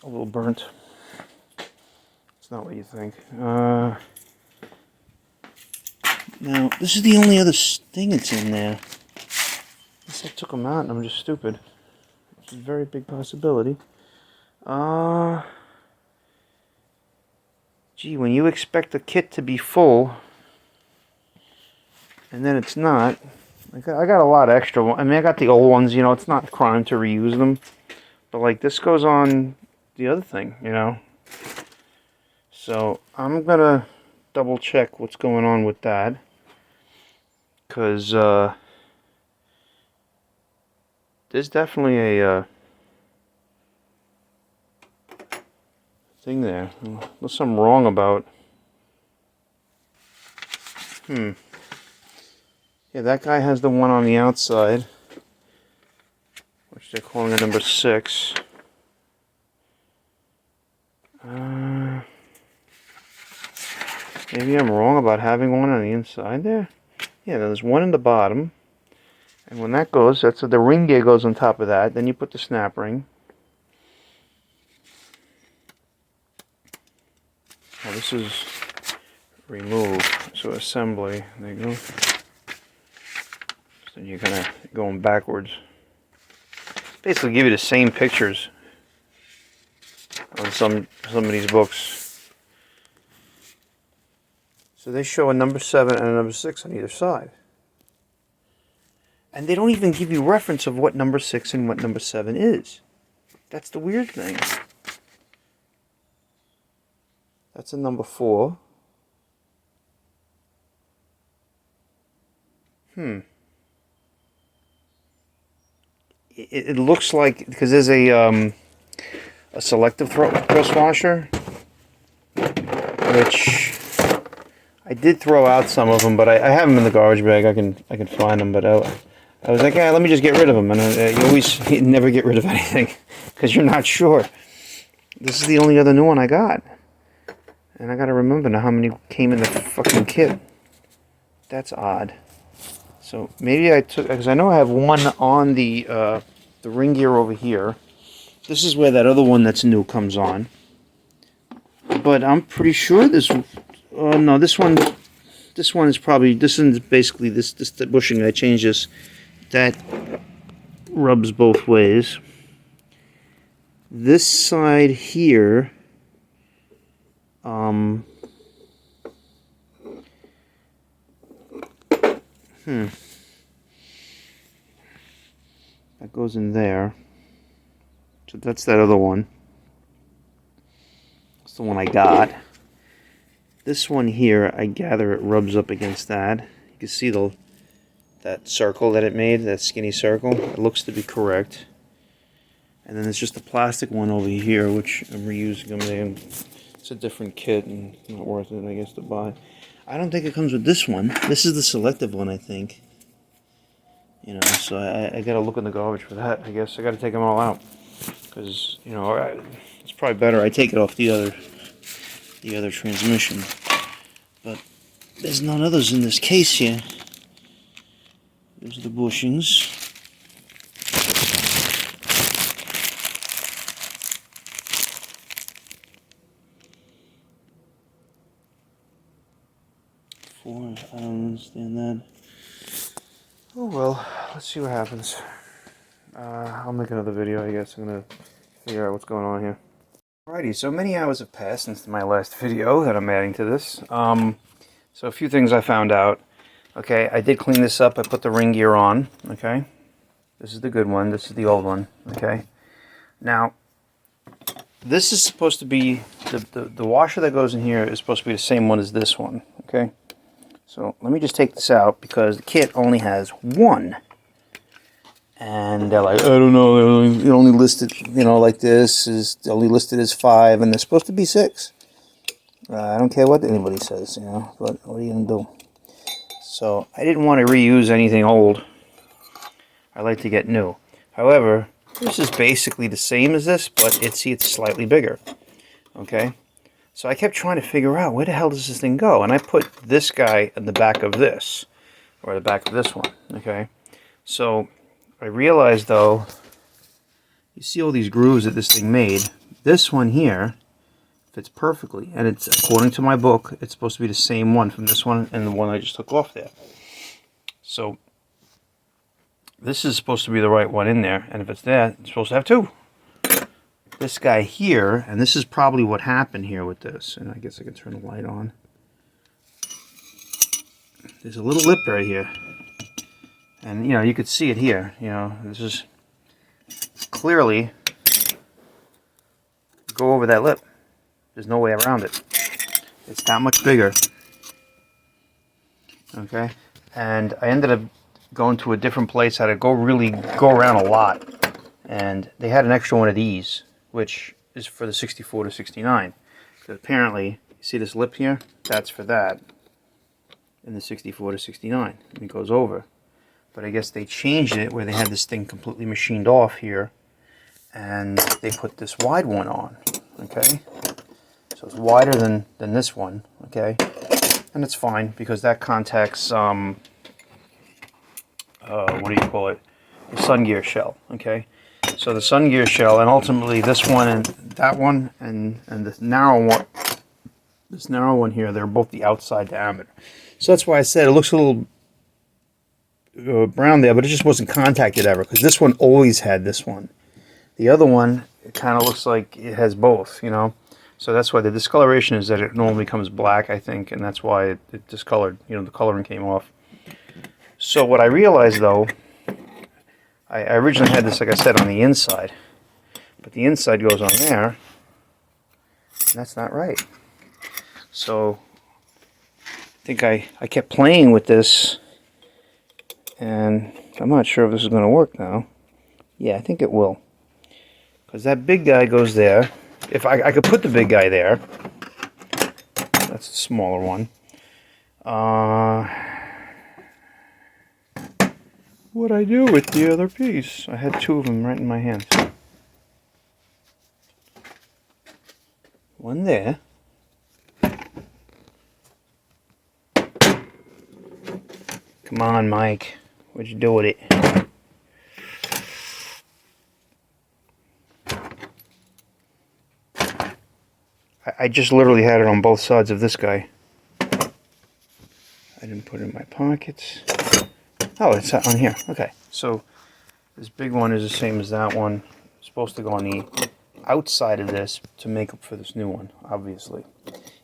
Speaker 1: a little burnt. It's not what you think. Now, this is the only other thing that's in there. Unless I took them out and I'm just stupid. It's a very big possibility. Gee, when you expect the kit to be full, and then it's not. I got a lot of extra ones. I mean, I got the old ones, you know, it's not a crime to reuse them. But, like, this goes on the other thing, you know. So, I'm going to double check what's going on with that. Because, there's definitely a, thing there. There's something wrong about. Yeah, that guy has the one on the outside, which they're calling a number 6. Maybe I'm wrong about having one on the inside there. Yeah, there's one in the bottom, and when that goes, that's the ring gear goes on top of that. Then you put the snap ring. Oh, this is remove, so assembly. There you go. So you're kind of going backwards. Basically, give you the same pictures on some of these books. So they show a number 7 and a number 6 on either side. And they don't even give you reference of what number 6 and what number 7 is. That's the weird thing. That's a number 4. It looks like, because there's a selective thrust washer, which I did throw out some of them, but I have them in the garbage bag. I can find them, but I was like, yeah, let me just get rid of them. And you never get rid of anything because you're not sure. This is the only other new one I got, and I got to remember now how many came in the fucking kit. That's odd. So maybe I took, because I know I have one on the ring gear over here. This is where that other one that's new comes on. But I'm pretty sure this. No, this one is probably, this is basically this the bushing. I changed this. That rubs both ways. This side here. That goes in there. So that's that other one. That's the one I got. This one here, I gather it rubs up against that. You can see that circle that it made, that skinny circle. It looks to be correct. And then there's just a plastic one over here, which I'm reusing them. It's a different kit and not worth it, I guess, to buy. I don't think it comes with this one. This is the selective one, I think. You know, so I gotta look in the garbage for that. I guess I gotta take them all out because, you know, it's probably better I take it off the other transmission. But there's none others in this case here. There's the bushings. I don't understand that. Oh well, let's see what happens. I'll make another video, I guess. I'm gonna figure out what's going on here. Alrighty, so many hours have passed since my last video that I'm adding to this. So a few things I found out. Okay, I did clean this up. I put the ring gear on. Okay, this is the good one. This is the old one. Okay, now this is supposed to be the washer that goes in here is supposed to be the same one as this one. Okay. So let me just take this out because the kit only has one. And they're like, I don't know, it only listed, you know, like this is only listed as 5 and they're supposed to be 6. I don't care what anybody says, you know, but what are you going to do? So I didn't want to reuse anything old. I like to get new. However, This is basically the same as this, but it's slightly bigger. Okay, so I kept trying to figure out where the hell does this thing go, and I put this guy in the back of this, or the back of this one. Okay, so I realized though, you see all these grooves that this thing made. This one here fits perfectly, and it's, according to my book, it's supposed to be the same one from this one and the one I just took off there. So this is supposed to be the right one in there, and if it's that, it's supposed to have two. This guy here, and this is probably what happened here with this, and I guess I can turn the light on. There's a little lip right here, and you know, you could see it here. You know, this is clearly go over that lip. There's no way around it. It's that much bigger. Okay, and I ended up going to a different place. I had to really go around a lot, and they had an extra one of these, which is for the 64 to 69. Because apparently, you see this lip here? That's for that in the 64 to 69. And it goes over. But I guess they changed it where they had this thing completely machined off here, and they put this wide one on. Okay, so it's wider than this one. Okay, and it's fine because that contacts what do you call it? The sun gear shell. Okay, so the sun gear shell, and ultimately this one and that one and this narrow one here, they're both the outside diameter. So that's why I said it looks a little brown there, but it just wasn't contacted ever, because this one always had this one. The other one, it kind of looks like it has both, you know. So that's why the discoloration is that it normally comes black, I think, and that's why it discolored. You know, the coloring came off. So what I realized though, I originally had this, like I said, on the inside, but the inside goes on there, and that's not right. So I think I kept playing with this, and I'm not sure if this is going to work now. Yeah, I think it will, because that big guy goes there. If I could put the big guy there, that's the smaller one. What'd I do with the other piece? I had two of them right in my hands. One there. Come on, Mike. What'd you do with it? I just literally had it on both sides of this guy. I didn't put it in my pockets. Oh, it's on here. Okay, so this big one is the same as that one. It's supposed to go on the outside of this to make up for this new one, obviously.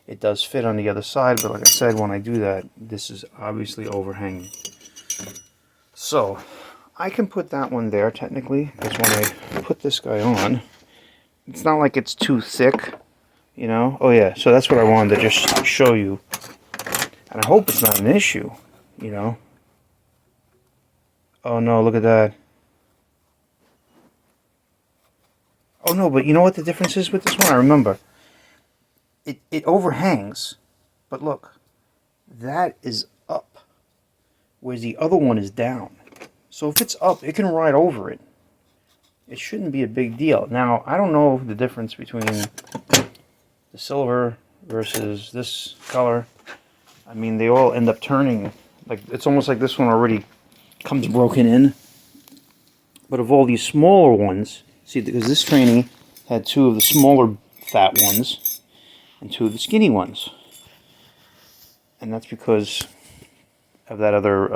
Speaker 1: It does fit on the other side, but like I said, when I do that, this is obviously overhanging. So I can put that one there technically, because when I put this guy on, it's not like it's too thick, you know. Oh yeah, so that's what I wanted to just show you, and I hope it's not an issue, you know. Oh no, look at that. Oh no, but you know what the difference is with this one? I remember. It overhangs, but look, that is up, whereas the other one is down. So if it's up, it can ride over it. It shouldn't be a big deal. Now, I don't know the difference between the silver versus this color. I mean, they all end up turning, like, it's almost like this one already comes broken in. But of all these smaller ones, see, because this tranny had two of the smaller fat ones and two of the skinny ones, and that's because of that other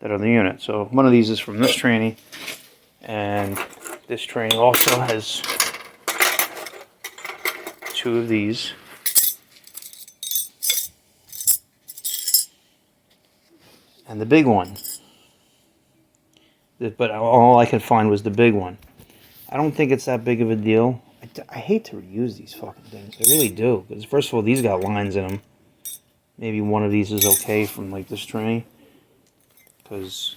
Speaker 1: unit. So one of these is from this tranny, and this tranny also has two of these. And the big one. But all I could find was the big one. I don't think it's that big of a deal. I hate to reuse these fucking things. I really do. Because first of all, these got lines in them. Maybe one of these is okay from like this tray. Because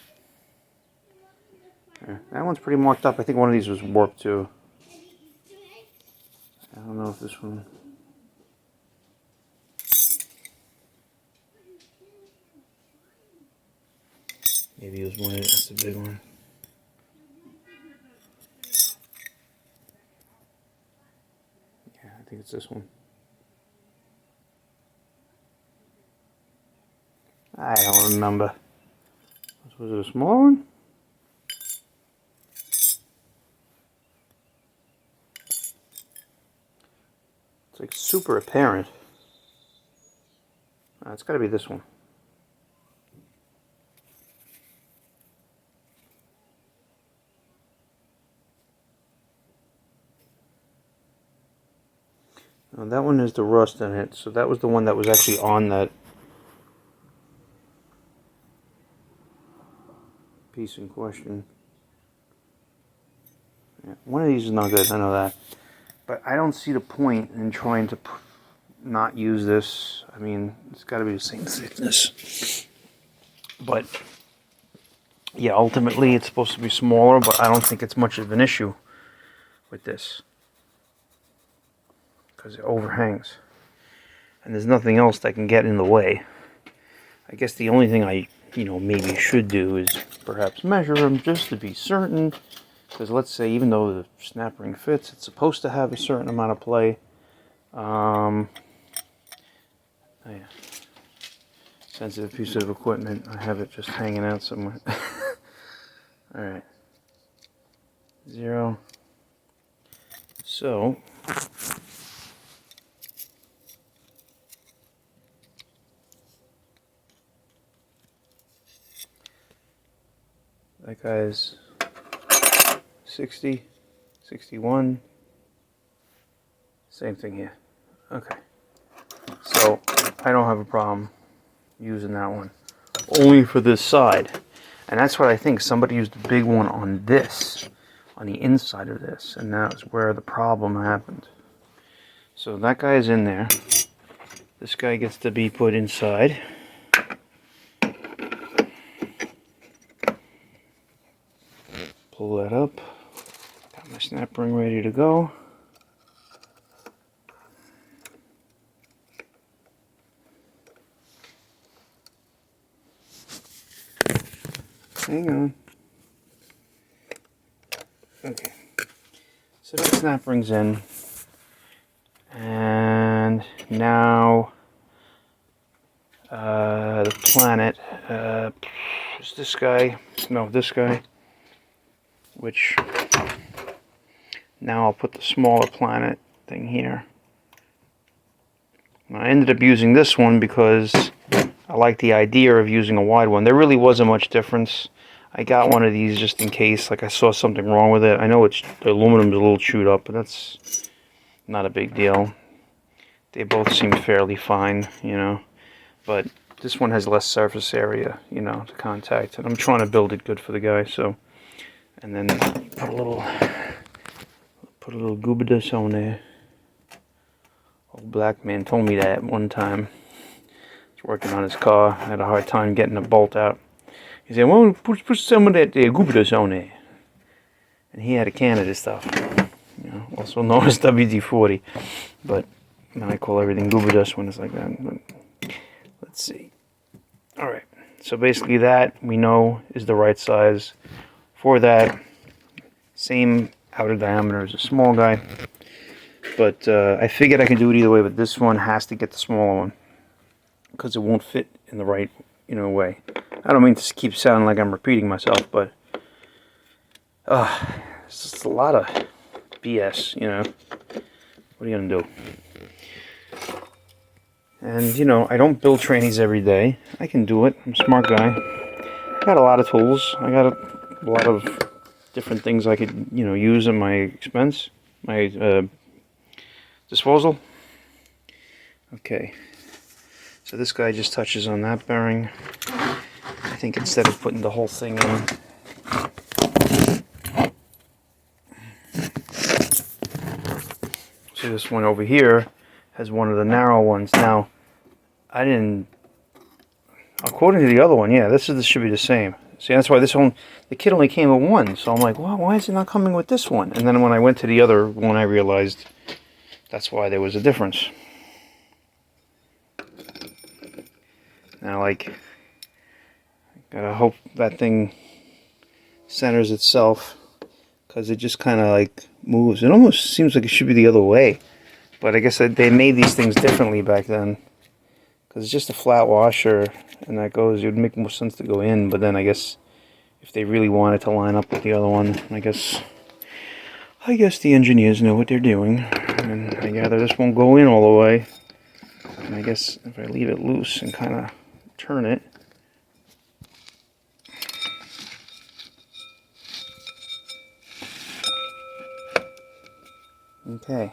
Speaker 1: that one's pretty marked up. I think one of these was warped too. I don't know if this one... Maybe it was one of... That's a big one. think it's this one. I don't remember. Was it a smaller one? It's like super apparent. It's got to be this one. Now that one is the rust in it, so that was the one that was actually on that piece in question. Yeah, one of these is not good, I know that. But I don't see the point in trying to not use this. I mean, it's got to be the same thickness. But yeah, ultimately it's supposed to be smaller, but I don't think it's much of an issue with this because it overhangs. And there's nothing else that can get in the way. I guess the only thing I, maybe should do is perhaps measure them just to be certain. Because let's say, even though the snap ring fits, it's supposed to have a certain amount of play. Oh yeah. Sensitive piece of equipment. I have it just hanging out somewhere. Alright. 0. So, that guy's 60, 61. Same thing here. Okay. So, I don't have a problem using that one. Only for this side. And that's what I think. Somebody used a big one on this. On the inside of this. And that's where the problem happened. So that guy is in there. This guy gets to be put inside. Pull that up. Got my snap ring ready to go. Hang on. Okay. So that snap ring's in. And now the planet is this guy. No, this guy. Which now I'll put the smaller planet thing here. I ended up using this one because I like the idea of using a wide one. There really wasn't much difference. I got one of these just in case, like I saw something wrong with it. I know the aluminum's a little chewed up, but that's not a big deal. They both seem fairly fine, But this one has less surface area, to contact. And I'm trying to build it good for the guy, so. And then put a little goobidus on there. Old black man told me that one time. He was working on his car. I had a hard time getting a bolt out. He said, well, put some of that goobidus on there. And he had a can of this stuff. Also known as WD-40. But I call everything goobidus when it's like that. But let's see. Alright. So basically that, we know, is the right size for that. Same outer diameter as a small guy. But I figured I could do it either way, but this one has to get the smaller one. Because it won't fit in the right, way. I don't mean to keep sounding like I'm repeating myself, but it's just a lot of BS, What are you going to do? And, I don't build trannies every day. I can do it. I'm a smart guy. I got a lot of tools. I got a lot of different things I could, use at my expense. My disposal. Okay. So this guy just touches on that bearing. I think instead of putting the whole thing in, see, this one over here has one of the narrow ones. Now, I didn't, according to the other one, yeah, this should be the same. See, that's why this one, the kit only came with one. So I'm like, well, why is it not coming with this one? And then when I went to the other one, I realized that's why there was a difference. Now, like, gotta hope that thing centers itself, because it just kind of like moves. It almost seems like it should be the other way. But I guess they made these things differently back then. Because it's just a flat washer, and that goes, it would make more sense to go in, but then I guess if they really wanted to line up with the other one, I guess the engineers know what they're doing. And I gather this won't go in all the way. And I guess if I leave it loose and kind of turn it, okay.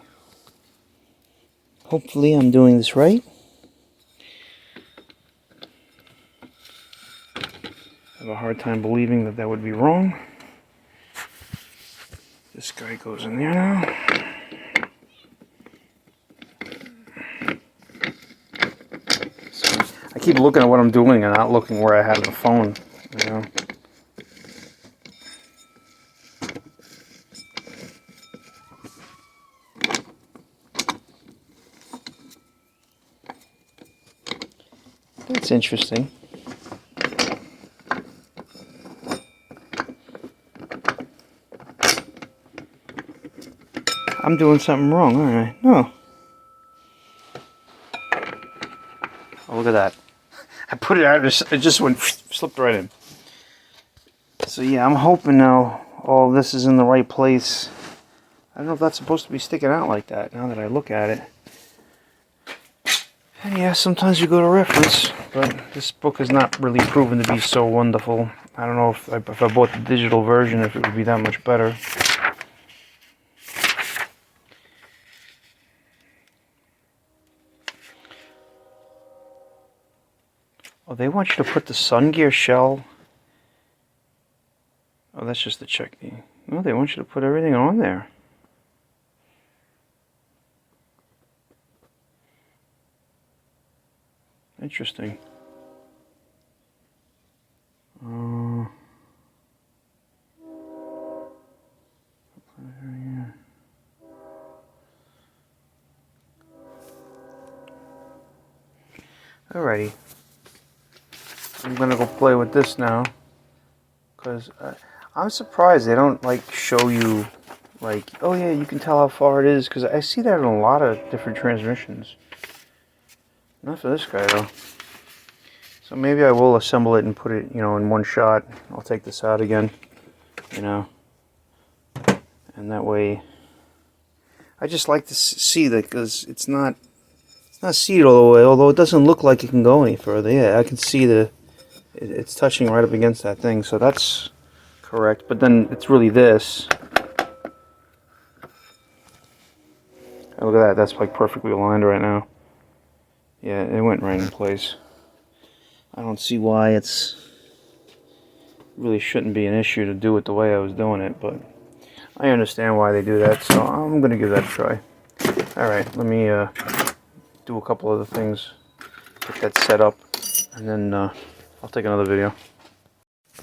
Speaker 1: Hopefully I'm doing this right. I have a hard time believing that that would be wrong. This guy goes in there now. So I keep looking at what I'm doing and not looking where I have the phone, you know. That's interesting. I'm doing something wrong, aren't I? No. Oh, look at that. I put it out, it just went, slipped right in. So yeah, I'm hoping now all this is in the right place. I don't know if that's supposed to be sticking out like that now that I look at it. And yeah, sometimes you go to reference, but this book has not really proven to be so wonderful. I don't know if I bought the digital version, if it would be that much better. Oh, they want you to put the sun gear shell. Oh, that's just the check. No, they want you to put everything on there. Interesting. Alrighty. I'm gonna go play with this now, because I'm surprised they don't like show you, like, oh yeah, you can tell how far it is, because I see that in a lot of different transmissions. Not for this guy though. So maybe I will assemble it and put it, you know, in one shot. I'll take this out again, you know, and that way, I just like to see that, because it's not seated all the way, although it doesn't look like it can go any further. Yeah, I can see it's touching right up against that thing, so that's correct. But then it's really this. Oh, look at that, that's like perfectly aligned right now. Yeah, it went right in place. I don't see why it's really shouldn't be an issue to do it the way I was doing it, but I understand why they do that, so I'm going to give that a try. Alright, let me do a couple other things, get that set up, and then I'll take another video.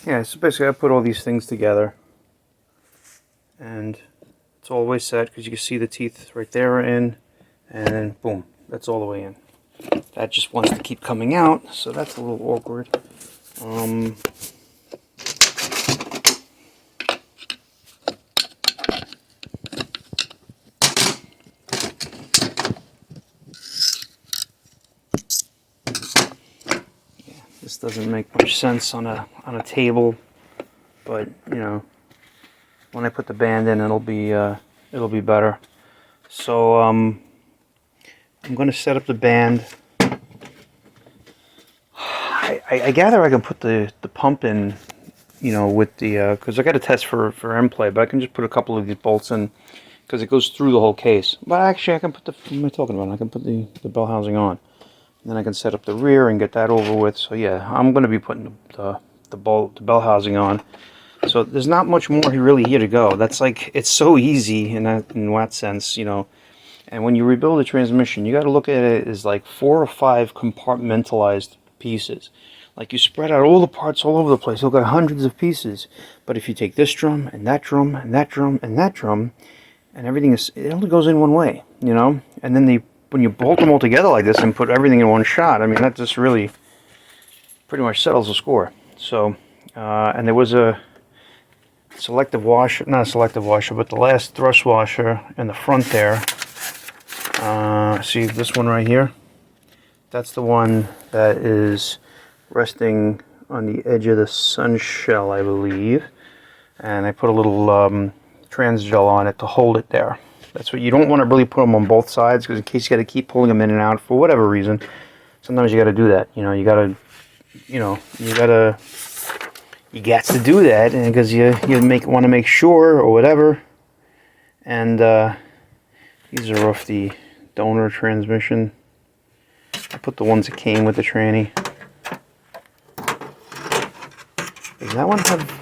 Speaker 1: Yeah, so basically I put all these things together, and it's all the way set, because you can see the teeth right there are in, and then boom, that's all the way in. That just wants to keep coming out, so that's a little awkward. This doesn't make much sense on a table, but you know, when I put the band in, it'll be better. So I'm going to set up the band. I gather I can put the pump in, you know, with the because I got a test for M play, but I can just put a couple of these bolts in because it goes through the whole case. But actually, I can put the what am I talking about? I can put the bell housing on. Then I can set up the rear and get that over with. So yeah, I'm going to be putting the bell housing on. So there's not much more really here to go. That's like, it's so easy in that sense, you know. And when you rebuild a transmission, you got to look at it as like 4 or 5 compartmentalized pieces. Like you spread out all the parts all over the place. You'll got hundreds of pieces. But if you take this drum and that drum and that drum and that drum, and everything it only goes in one way, you know. And then when you bolt them all together like this and put everything in one shot, I mean, that just really pretty much settles the score. So, and there was a selective washer, not a selective washer, but the last thrust washer in the front there, See this one right here? That's the one that is resting on the edge of the sun shell, I believe. And I put a little trans gel on it to hold it there. That's what you don't want to really put them on both sides, because in case you got to keep pulling them in and out for whatever reason, sometimes you got to do that. You got to do that, and because you want to make sure or whatever. And these are off the donor transmission. I put the ones that came with the tranny. Does that one have...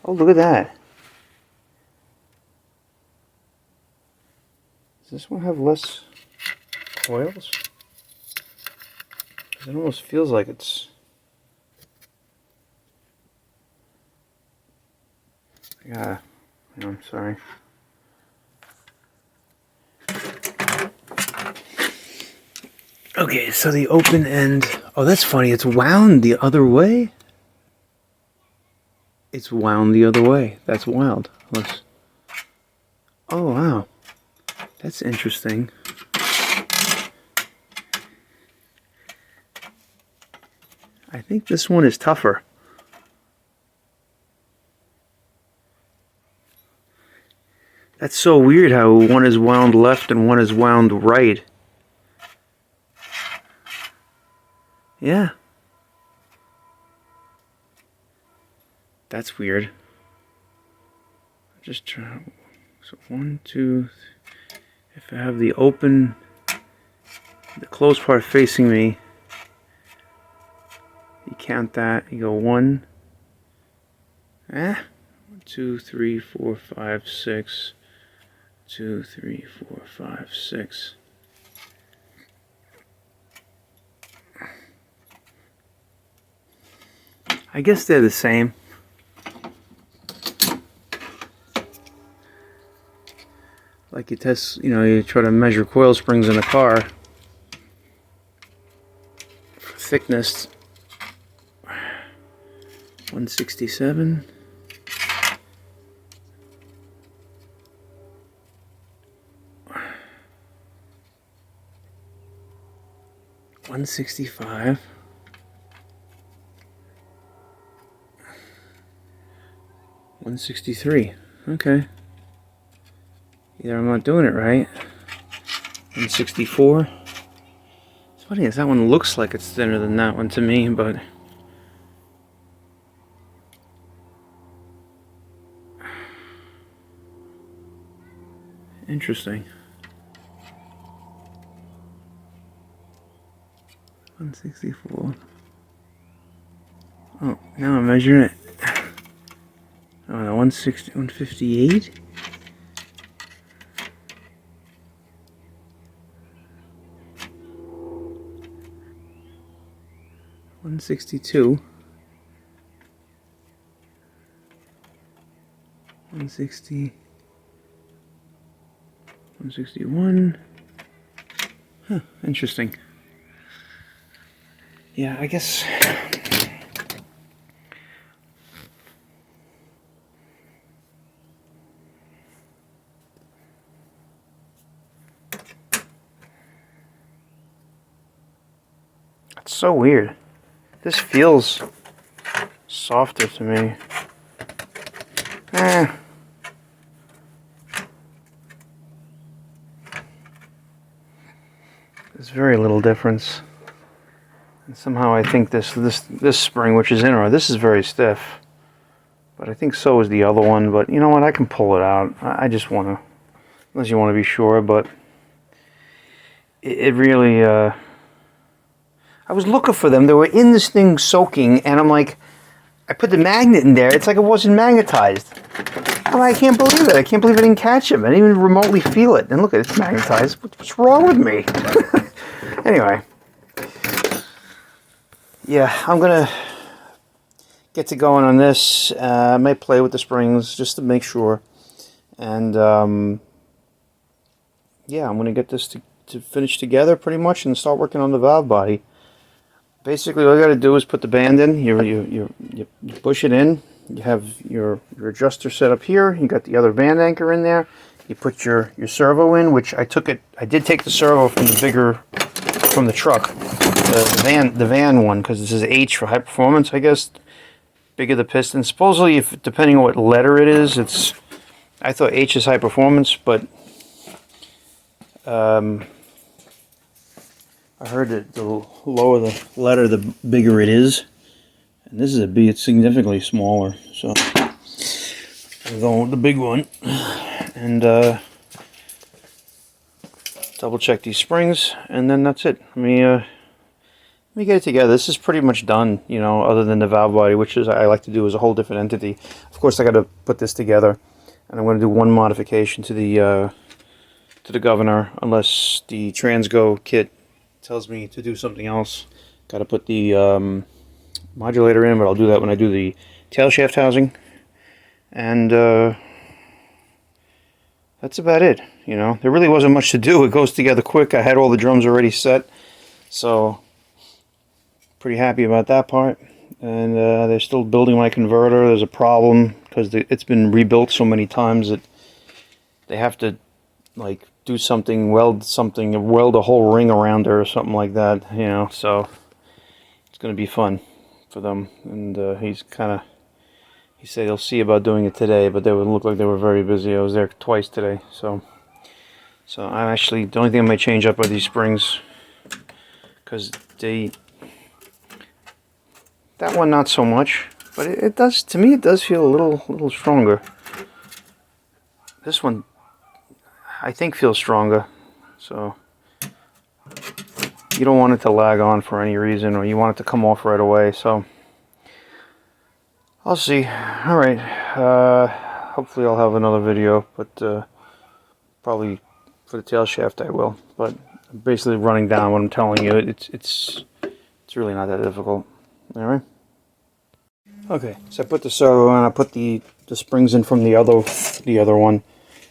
Speaker 1: Oh, look at that. Does this one have less coils? It almost feels like it's... Yeah, I'm sorry. Okay, so the open end... Oh, that's funny. It's wound the other way? It's wound the other way. That's wild. Let's... Oh, wow. That's interesting. I think this one is tougher. That's so weird how one is wound left and one is wound right. Yeah. That's weird. Just try. So 1, 2, 3. If I have the open, the closed part facing me, you count that. You go 1, 2, 3, 4, 5, 6. 2, 3, 4, 5, 6. I guess they're the same. Like you test, you try to measure coil springs in a car for thickness. 167. 165. 163. Okay. Either I'm not doing it right. 164. It's funny as that one looks like it's thinner than that one to me, but interesting. 164. Oh, now I'm measuring it. Oh no, 160, 158. 162. 160. 161. Huh, interesting. Yeah, I guess it's so weird. This feels softer to me. There's very little difference. And somehow I think this spring, which is in her, this is very stiff. But I think so is the other one. But you know what? I can pull it out. I just want to, unless you want to be sure. But it really, I was looking for them. They were in this thing soaking, and I'm like, I put the magnet in there. It's like it wasn't magnetized. I can't believe it. I can't believe I didn't catch him. I didn't even remotely feel it. And look at it, it's magnetized. What's wrong with me? Anyway. Yeah, I'm going to get to going on this. I might play with the springs just to make sure. And, yeah, I'm going to get this to finish together pretty much and start working on the valve body. Basically, all you got to do is put the band in. You push it in. You have your adjuster set up here. You got the other band anchor in there. you put your servo in, which I did take the servo from the truck, the van one, because this is H for high performance, I guess. Bigger the piston. Supposedly, if depending on what letter it is, I thought H is high performance, but I heard that the lower the letter, the bigger it is. And this is a B, it's significantly smaller. So I'm going with the big one. And double check these springs, and then that's it. Let me get it together. This is pretty much done, you know, other than the valve body, which is I like to do as a whole different entity. Of course, I got to put this together, and I'm going to do one modification to the governor, unless the Transgo kit tells me to do something else. Got to put the modulator in, but I'll do that when I do the tail shaft housing, and that's about it. You know, there really wasn't much to do. It goes together quick. I had all the drums already set, so pretty happy about that part. And they're still building my converter. There's a problem because it's been rebuilt so many times that they have to like do something, weld a whole ring around her or something like that, you know. So it's going to be fun for them. And he said he'll see about doing it today, but they would look like they were very busy. I was there twice today, so I'm actually, the only thing I might change up are these springs, because that one not so much, but it does, to me it does feel a little stronger. This one I think feels stronger, so you don't want it to lag on for any reason, or you want it to come off right away, so I'll see. Alright, hopefully I'll have another video, but probably for the tail shaft I will, but basically running down what I'm telling you, it's really not that difficult. Alright. Okay, so I put the servo in, I put the springs in from the other one.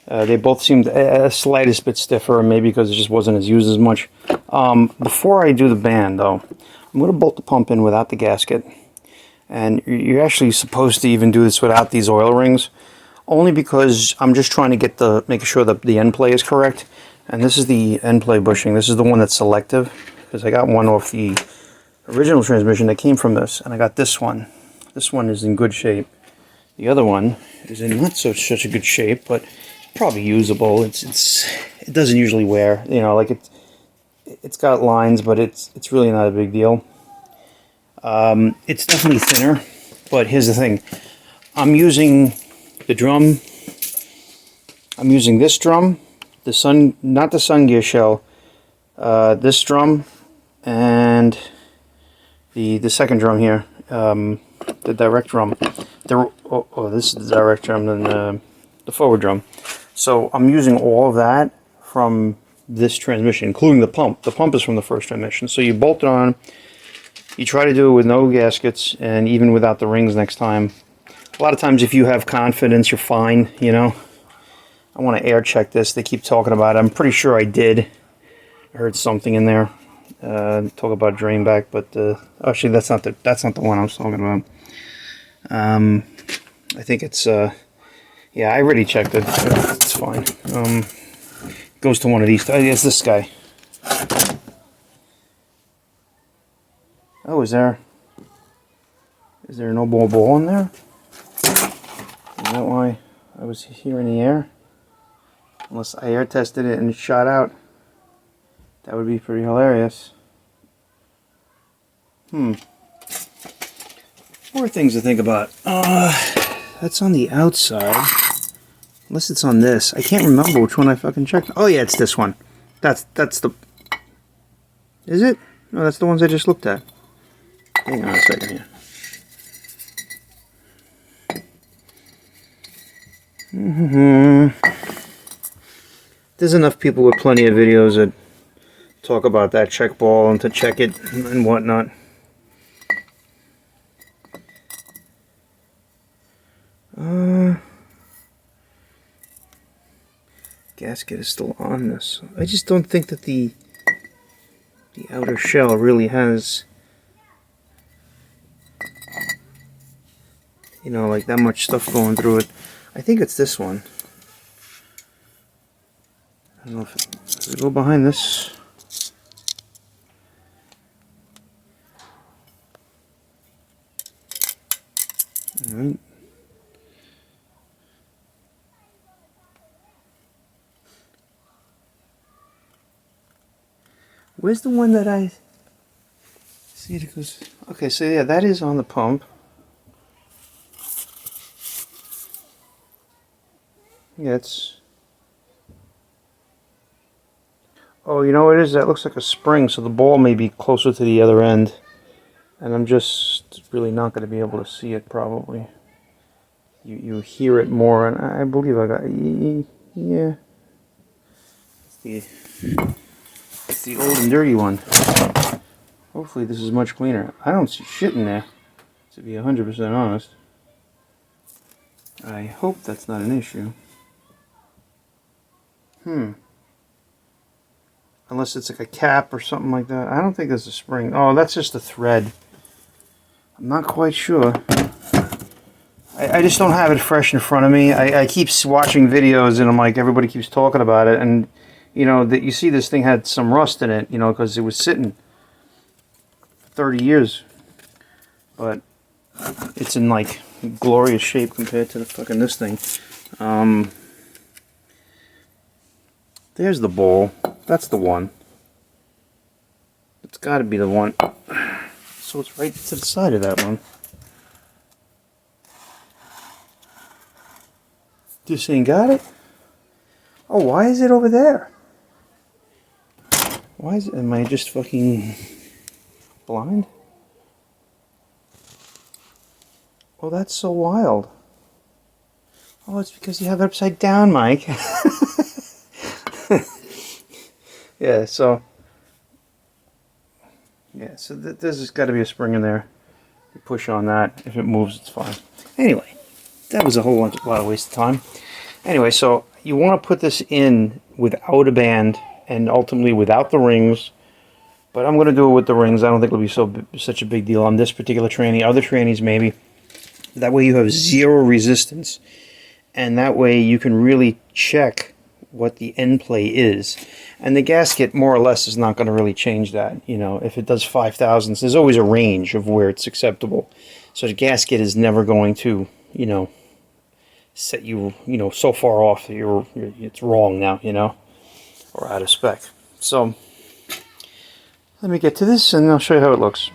Speaker 1: They both seemed a slightest bit stiffer, maybe because it just wasn't as used as much. Before I do the band, though, I'm going to bolt the pump in without the gasket. And you're actually supposed to even do this without these oil rings, only because I'm just trying to make sure that the end play is correct. And this is the end play bushing. This is the one that's selective, because I got one off the original transmission that came from this, and I got this one. This one is in good shape. The other one is in not such a good shape, but probably usable. It doesn't usually wear, you know, like it's got lines, but it's really not a big deal. It's definitely thinner, but here's the thing. I'm using the drum. I'm using this drum, not the Sun Gear shell, this drum, and the second drum here, the direct drum. This is the direct drum, and the forward drum. So I'm using all of that from this transmission, including the pump. The pump is from the first transmission. So you bolt it on. You try to do it with no gaskets, and even without the rings next time. A lot of times if you have confidence, you're fine, you know. I want to air check this. They keep talking about it. I'm pretty sure I did. I heard something in there. Talk about drain back, but actually that's not the one I was talking about. I think it's yeah, I already checked it. It's fine. Goes to one of these. It's this guy. Oh, is there no ball in there? Is that why I was here in the air? Unless I air tested it and it shot out. That would be pretty hilarious. More things to think about. That's on the outside. Unless it's on this. I can't remember which one I fucking checked. Oh yeah, it's this one. That's the... Is it? No, that's the ones I just looked at. Hang on a second here. There's enough people with plenty of videos that talk about that check ball and to check it and whatnot. Gasket is still on this. I just don't think that the outer shell really has, you know, like that much stuff going through it. I think it's this one. I don't know if we go behind this. All right. Where's the one that I see it goes? Okay, so yeah, that is on the pump. Yeah, it's. Oh, you know what it is? That looks like a spring, so the ball may be closer to the other end. And I'm just really not going to be able to see it, probably. You hear it more, and I believe I got. Yeah. It's the old and dirty one. Hopefully this is much cleaner. I don't see shit in there, to be 100% honest. I hope that's not an issue. Unless it's like a cap or something like that. I don't think that's a spring. Oh, that's just a thread. I'm not quite sure. I just don't have it fresh in front of me. I keep watching videos and I'm like, everybody keeps talking about it. And, you know, that you see this thing had some rust in it, you know, because it was sitting 30 years. But it's in, like, glorious shape compared to the fucking this thing. There's the bowl. That's the one. It's got to be the one. So it's right to the side of that one. This thing got it? Oh, why is it over there? Why is it? Am I just fucking blind? Oh, that's so wild. Oh, it's because you have it upside down, Mike. Yeah, so there's just got to be a spring in there. You push on that. If it moves, it's fine. Anyway, that was a whole lot of waste of time. Anyway, so you want to put this in without a band and ultimately without the rings. But I'm going to do it with the rings. I don't think it'll be such a big deal on this particular tranny. Other trannies, maybe. That way you have zero resistance. And that way you can really check what the end play is. And the gasket, more or less, is not going to really change that. You know, if it does 5,000s, there's always a range of where it's acceptable. So the gasket is never going to, you know, set you, you know, so far off that it's wrong now, you know, or out of spec. So let me get to this and I'll show you how it looks.